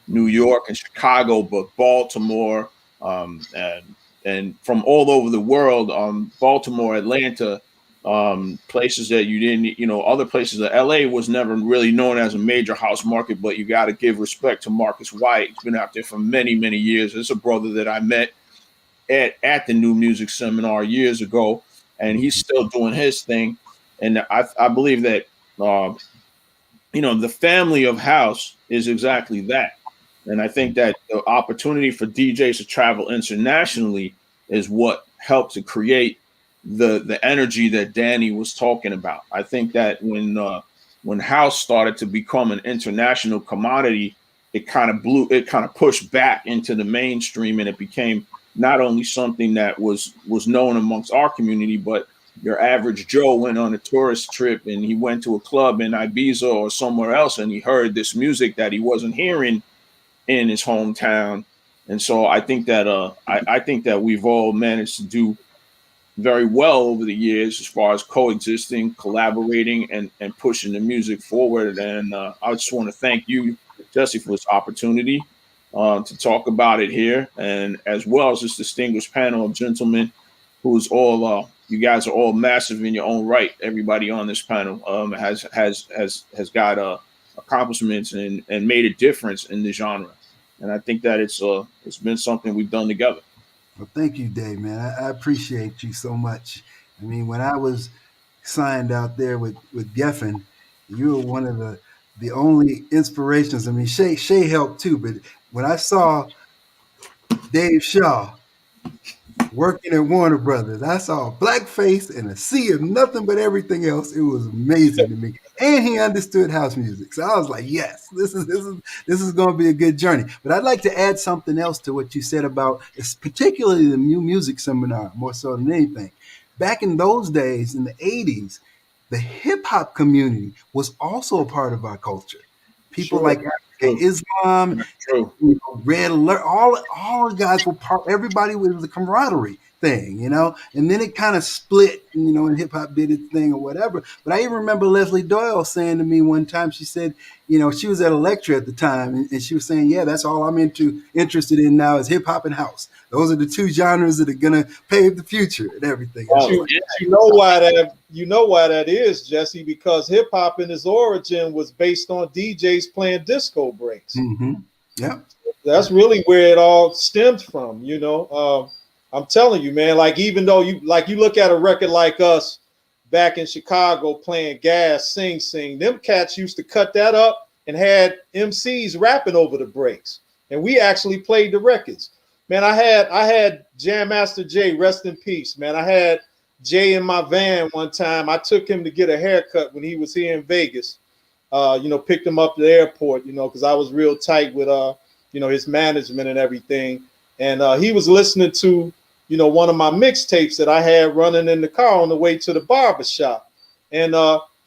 New York and Chicago, but Baltimore, and from all over the world, Baltimore, Atlanta, places that you didn't, other places. LA was never really known as a major house market, but you got to give respect to Marcus White. He's been out there for many, many years. It's a brother that I met at the New Music Seminar years ago, and he's still doing his thing. And I believe that the family of house is exactly that. And I think that the opportunity for DJs to travel internationally is what helped to create the energy that Danny was talking about. I think that when house started to become an international commodity, it kind of pushed back into the mainstream, and it became not only something that was known amongst our community, but your average Joe went on a tourist trip and he went to a club in Ibiza or somewhere else, and he heard this music that he wasn't hearing in his hometown. And so I think that I think that we've all managed to do very well over the years as far as coexisting, collaborating, and pushing the music forward. And I just want to thank you, Jesse, for this opportunity to talk about it here, and as well as this distinguished panel of gentlemen who's all you guys are all massive in your own right. Everybody on this panel has got accomplishments and made a difference in the genre, and I think that it's been something we've done together. Well, thank you, Dave, man. I appreciate you so much. I mean, when I was signed out there with Geffen, you were one of the only inspirations. I mean, Shay helped too, but when I saw Dave Shaw, working at Warner Brothers. I saw a black face and a sea of nothing but everything else. It was amazing to me. And he understood house music. So I was like, yes, this is going to be a good journey. But I'd like to add something else to what you said about particularly the new music seminar, more so than anything. Back in those days, in the 80s, the hip hop community was also a part of our culture. People Sure. like African Islam, True. Red Alert, all the guys were part. Everybody was a camaraderie thing, and then it kind of split, and hip hop did its thing or whatever. But I even remember Leslie Doyle saying to me one time, she said, she was at a lecture at the time, and she was saying, yeah, that's all I'm interested in now is hip hop and house. Those are the two genres that are gonna pave the future and everything. You know why that is, Jesse, because hip hop in its origin was based on DJs playing disco breaks. Mm-hmm. Yeah, that's really where it all stemmed from. I'm telling you, man. Like even though you look at a record like us back in Chicago playing Gas, Sing, them cats used to cut that up and had MCs rapping over the breaks, and we actually played the records. Man, I had Jam Master Jay, rest in peace, man. I had Jay in my van one time. I took him to get a haircut when he was here in Vegas. Picked him up at the airport, because I was real tight with his management and everything. And he was listening to, one of my mixtapes that I had running in the car on the way to the barber shop. And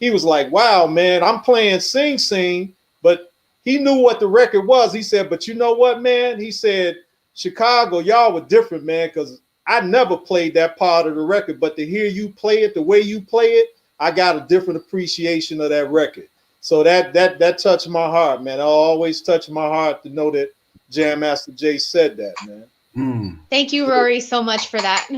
he was like, wow, man, I'm playing Sing, but he knew what the record was. He said, but you know what, man? He said, Chicago, y'all were different, man, because I never played that part of the record, but to hear you play it the way you play it, I got a different appreciation of that record. So that touched my heart, man. It'll always touch my heart to know that Jam Master Jay said that, man. Mm. Thank you, Rory, so much for that.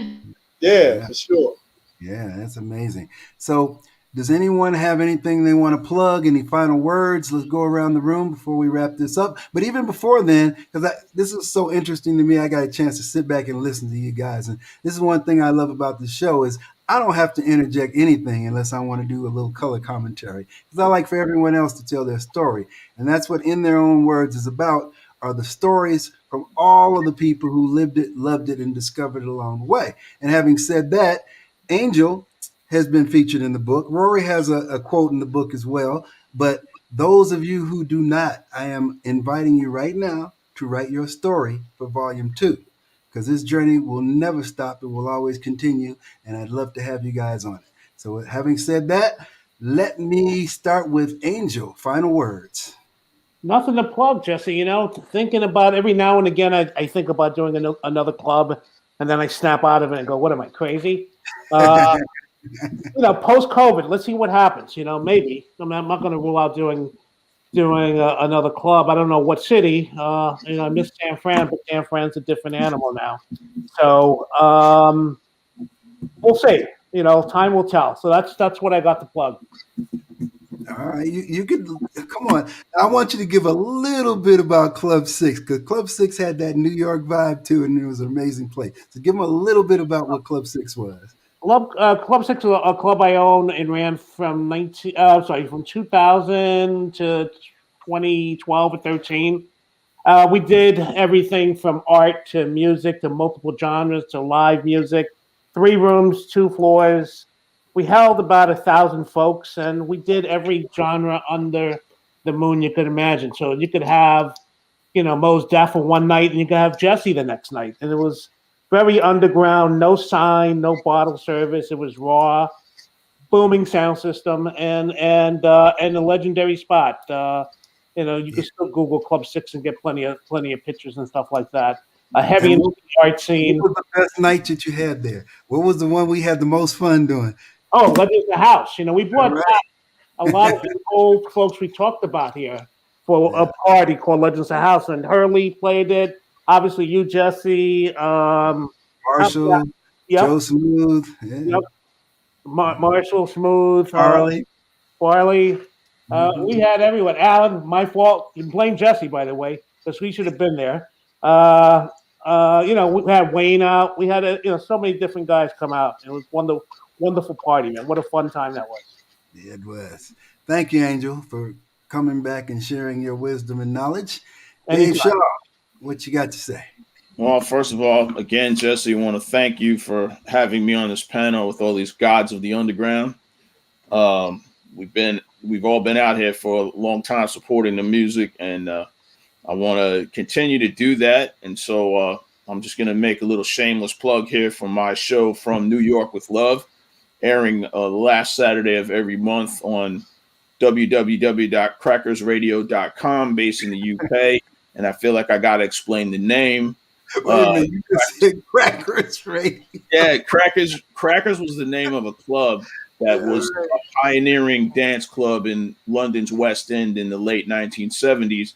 Yeah, for sure. Yeah, that's amazing. So does anyone have anything they want to plug? Any final words? Let's go around the room before we wrap this up. But even before then, because this is so interesting to me, I got a chance to sit back and listen to you guys. And this is one thing I love about the show is I don't have to interject anything unless I want to do a little color commentary. Because I like for everyone else to tell their story. And that's what In Their Own Words is about, are the stories from all of the people who lived it, loved it, and discovered it along the way. And having said that, Angel has been featured in the book. Rory has a quote in the book as well. But those of you who do not, I am inviting you right now to write your story for volume 2, because this journey will never stop. It will always continue. And I'd love to have you guys on it. So having said that, let me start with Angel. Final words. Nothing to plug, Jesse. Thinking about every now and again, I think about doing another club, and then I snap out of it and go, "What am I, crazy?" Post COVID, let's see what happens. Maybe I'm not going to rule out doing another club. I don't know what city. I miss San Fran, but San Fran's a different animal now. So we'll see. Time will tell. So that's what I got to plug. All right, you could come on. I want you to give a little bit about Club 6, because Club 6 had that New York vibe too, and it was an amazing place. So give them a little bit about what Club 6 was. Club 6 is a club I own and ran from 2000 to 2012 or 13. We did everything from art to music to multiple genres to live music. 3 rooms, 2 floors. We held about 1,000 folks, and we did every genre under the moon you could imagine. So you could have, Mos Def for one night, and you could have Jesse the next night. And it was very underground, no sign, no bottle service. It was raw, booming sound system, and a legendary spot. You can still Google Club 6 and get plenty of pictures and stuff like that. A heavy art scene. What was the best night that you had there? What was the one we had the most fun doing? Oh, Legends of the House. We brought back a lot of the old folks we talked about here for a party called Legends of the House, and Hurley played it. Obviously, you, Jesse, Marshall, Joe Smooth, Marshall Smooth, Farley. We had everyone. Alan, my fault. You blame Jesse, by the way, because we should have been there. We had Wayne out. We had so many different guys come out. It was wonderful party, man. What a fun time that was. It was. Thank you, Angel, for coming back and sharing your wisdom and knowledge. Dave Shaw, what you got to say? Well, first of all, again, Jesse, I want to thank you for having me on this panel with all these gods of the underground. Um, we've all been out here for a long time supporting the music, and I want to continue to do that. And so I'm just going to make a little shameless plug here for my show From New York with Love, airing the last Saturday of every month on www.crackersradio.com, based in the UK. And I feel like I got to explain the name. Wait a minute, you just said Crackers, right? Yeah, Crackers was the name of a club that was a pioneering dance club in London's West End in the late 1970s.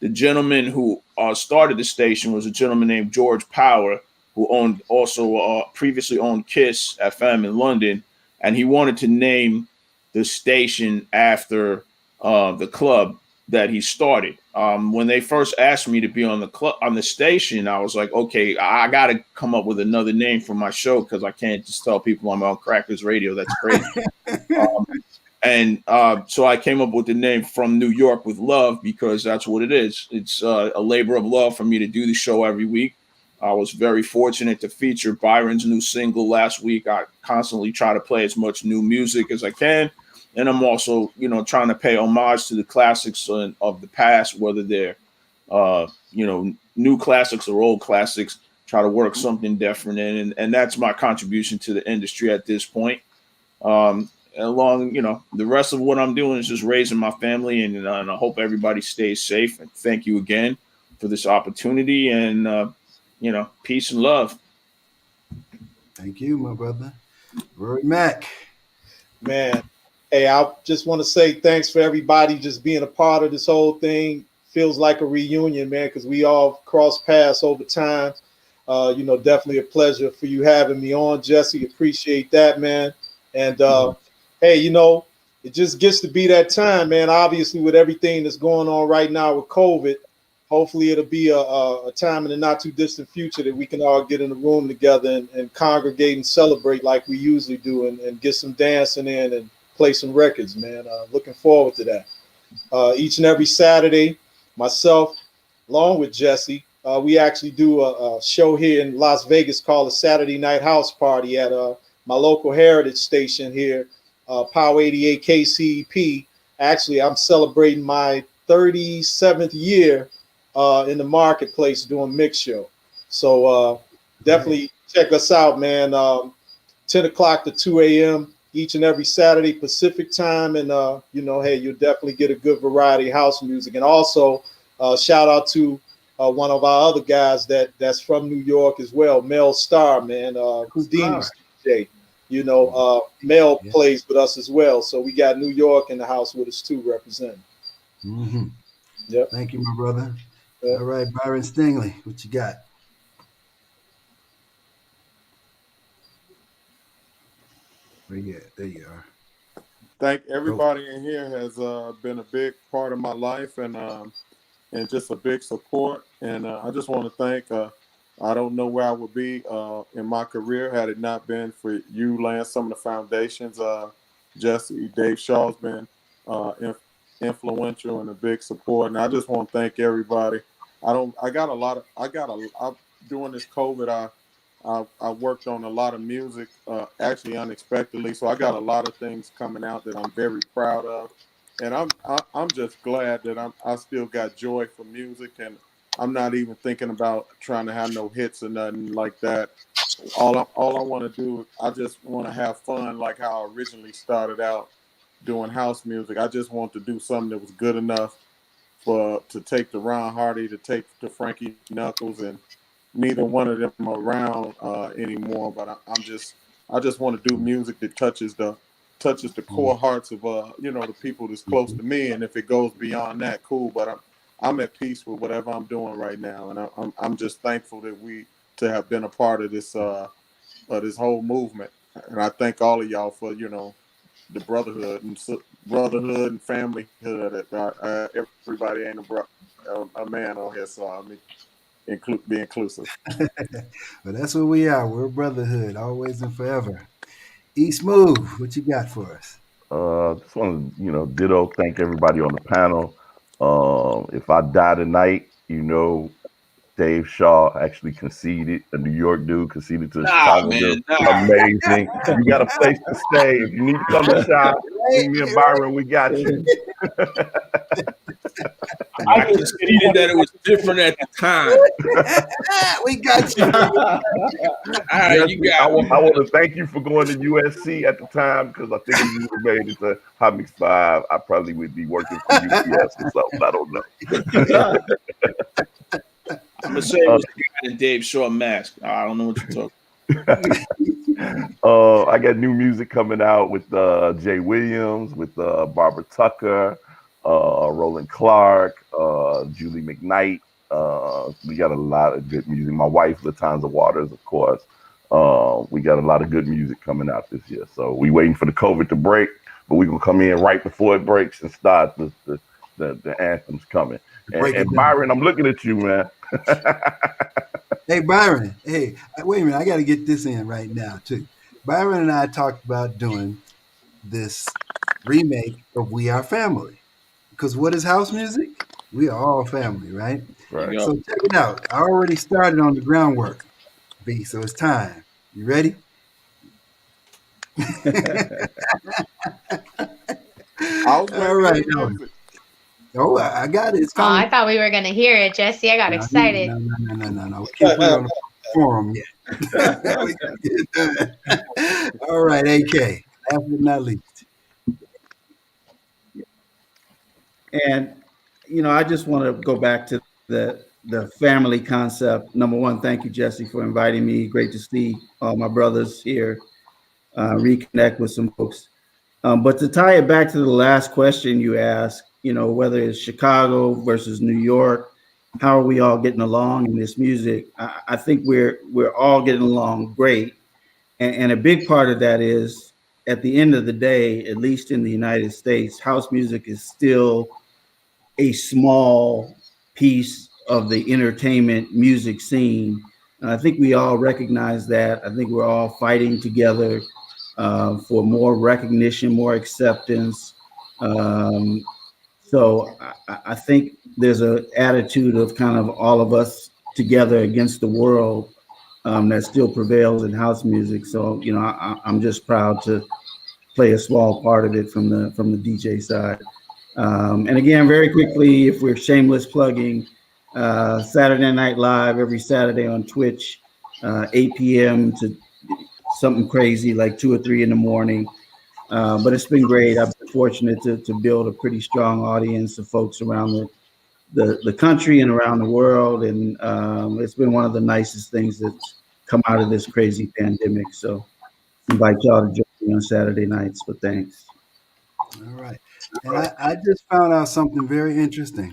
The gentleman who started the station was a gentleman named George Power, who owned also previously owned Kiss FM in London, and he wanted to name the station after the club that he started. When they first asked me to be on the club on the station, I was like, okay, I got to come up with another name for my show because I can't just tell people I'm on Crackers Radio. That's crazy. And so I came up with the name From New York with Love because that's what it is. It's a labor of love for me to do the show every week. I was very fortunate to feature Byron's new single last week. I constantly try to play as much new music as I can. And I'm also, trying to pay homage to the classics of the past, whether they're, new classics or old classics, try to work something different in. And that's my contribution to the industry at this point. Along, the rest of what I'm doing is just raising my family, and I hope everybody stays safe. And thank you again for this opportunity, and peace and love. Thank you, my brother. Rory Mack. Man, hey, I just want to say thanks for everybody just being a part of this whole thing. Feels like a reunion, man, because we all crossed paths over time. Definitely a pleasure for you having me on, Jesse. Appreciate that, man. And hey, it just gets to be that time, man. Obviously, with everything that's going on right now with COVID, hopefully it'll be a time in the not too distant future that we can all get in the room together and congregate and celebrate like we usually do, and get some dancing in and play some records, man. Looking forward to that. Each and every Saturday, myself, along with Jesse, we actually do a show here in Las Vegas called the Saturday Night House Party at my local heritage station here, Power 88 KCEP. Actually, I'm celebrating my 37th year in the marketplace doing mix show. So definitely check us out, man. 10 o'clock to 2 a.m. each and every Saturday Pacific time. And, hey, you'll definitely get a good variety of house music. And also shout out to one of our other guys that's from New York as well, Mel Starr, man, Houdini's DJ. Mel plays with us as well. So we got New York in the house with us too, representing. Mm-hmm. Yep. Thank you, my brother. All right, Byron Stingley, what you got? Where you at? There you are. Thank everybody in here has been a big part of my life, and just a big support. And I just want to thank. I don't know where I would be in my career had it not been for you laying some of the foundations. Jesse, Dave Shaw's been influential and a big support, and I just want to thank everybody. During this COVID, I worked on a lot of music, actually unexpectedly. So I got a lot of things coming out that I'm very proud of, and I'm just glad that I still got joy for music, and I'm not even thinking about trying to have no hits or nothing like that. All I want to do, I just want to have fun, like how I originally started out doing house music. I just want to do something that was good enough to take to Ron Hardy, to take to Frankie Knuckles, and neither one of them are around anymore. But I just want to do music that touches the core hearts of the people that's close to me. And if it goes beyond that, cool. But I'm at peace with whatever I'm doing right now, and I'm just thankful to have been a part of this whole movement. And I thank all of y'all for the brotherhood and familyhood. Everybody ain't a man on here, so I mean, be inclusive. Well, that's what we are. We're a brotherhood, always and forever. E Smooth, what you got for us? Just want to, ditto, thank everybody on the panel. If I die tonight, Dave Shaw actually conceded. A New York dude conceded to a Nah, Chicago man, dude. nah. Amazing. You got a place to stay. If you need to come to shop, see me and Byron, we got you. I conceded that it was different at the time. We got you. All right, you got I me. want to thank you for going to USC at the time, because I think if you would have made it to Hot Mix 5, I probably would be working for UPS or something. I don't know. I'm gonna say it was the guy in Dave Shaw mask. I don't know what you're talking. I got new music coming out with Jay Williams, with Barbara Tucker, Roland Clark, Julie McKnight. We got a lot of good music. My wife, Latanza Waters, of course. We got a lot of good music coming out this year. So we waiting for the COVID to break, but we gonna come in right before it breaks and start the anthems coming. And Byron, I'm looking at you, man. Hey, Byron. Hey, wait a minute. I got to get this in right now, too. Byron and I talked about doing this remake of We Are Family. Because what is house music? We are all family, right? Right. So check it out. I already started on the groundwork, B, so it's time. You ready? All right. Oh, I got it. It's coming. I thought we were gonna hear it, Jesse. I got excited. No. We can't put it on the forum yet. We gotta get it done. All right, AK. Last but not least. And I just want to go back to the family concept. Number one, thank you, Jesse, for inviting me. Great to see all my brothers here, reconnect with some folks. But to tie it back to the last question you asked, whether it's Chicago versus New York, how are we all getting along in this music? I think we're all getting along great. And a big part of that is, at the end of the day, at least in the United States, house music is still a small piece of the entertainment music scene. And I think we all recognize that. I think we're all fighting together for more recognition, more acceptance. So I think there's an attitude of kind of all of us together against the world that still prevails in house music. So I'm just proud to play a small part of it from the DJ side. And again, very quickly, if we're shameless plugging, Saturday Night Live every Saturday on Twitch, 8 p.m. to something crazy like 2 or 3 in the morning. But it's been great. I've been fortunate to build a pretty strong audience of folks around the country and around the world. And it's been one of the nicest things that's come out of this crazy pandemic. So invite y'all to join me on Saturday nights, but thanks. All right. And I just found out something very interesting.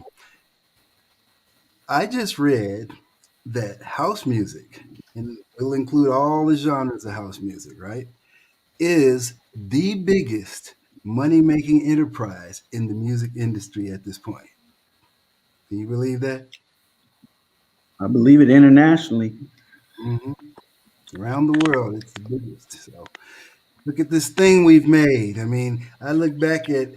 I just read that house music, and it'll include all the genres of house music, right, is the biggest money-making enterprise in the music industry at this point. Can you believe that? I believe it internationally. Mm-hmm. Around the world, it's the biggest. So look at this thing we've made. I mean, I look back at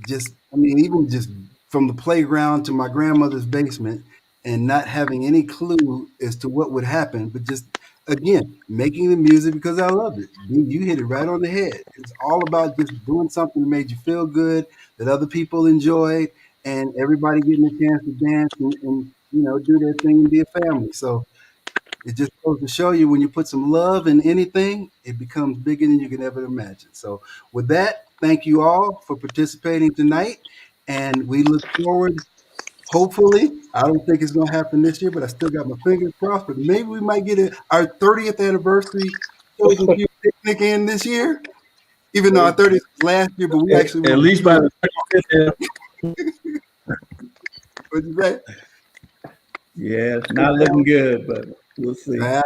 just, even just from the playground to my grandmother's basement and not having any clue as to what would happen, but just, again, making the music because I loved it. Dude, you hit it right on the head. It's all about just doing something that made you feel good, that other people enjoyed, and everybody getting a chance to dance and do their thing and be a family. So it just goes to show you, when you put some love in anything, it becomes bigger than you can ever imagine. So with that, thank you all for participating tonight. And we look forward, hopefully, I don't think it's going to happen this year, but I still got my fingers crossed, but maybe we might get our 30th anniversary Chosen Few picnic in this year, even though our 30th was last year, but we actually at least by the 25th. What'd you say? Yeah, it's not looking good, but we'll see. I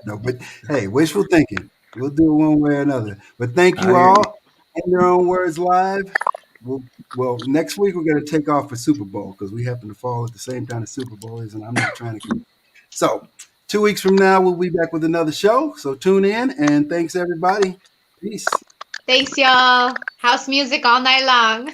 know. But hey, wishful thinking. We'll do it one way or another. But thank you all. In Their Own Words Live. Well, next week we're going to take off for Super Bowl because we happen to fall at the same time the Super Bowl is, and I'm not trying to. So 2 weeks from now, we'll be back with another show. So tune in, and thanks, everybody. Peace. Thanks, y'all. House music all night long.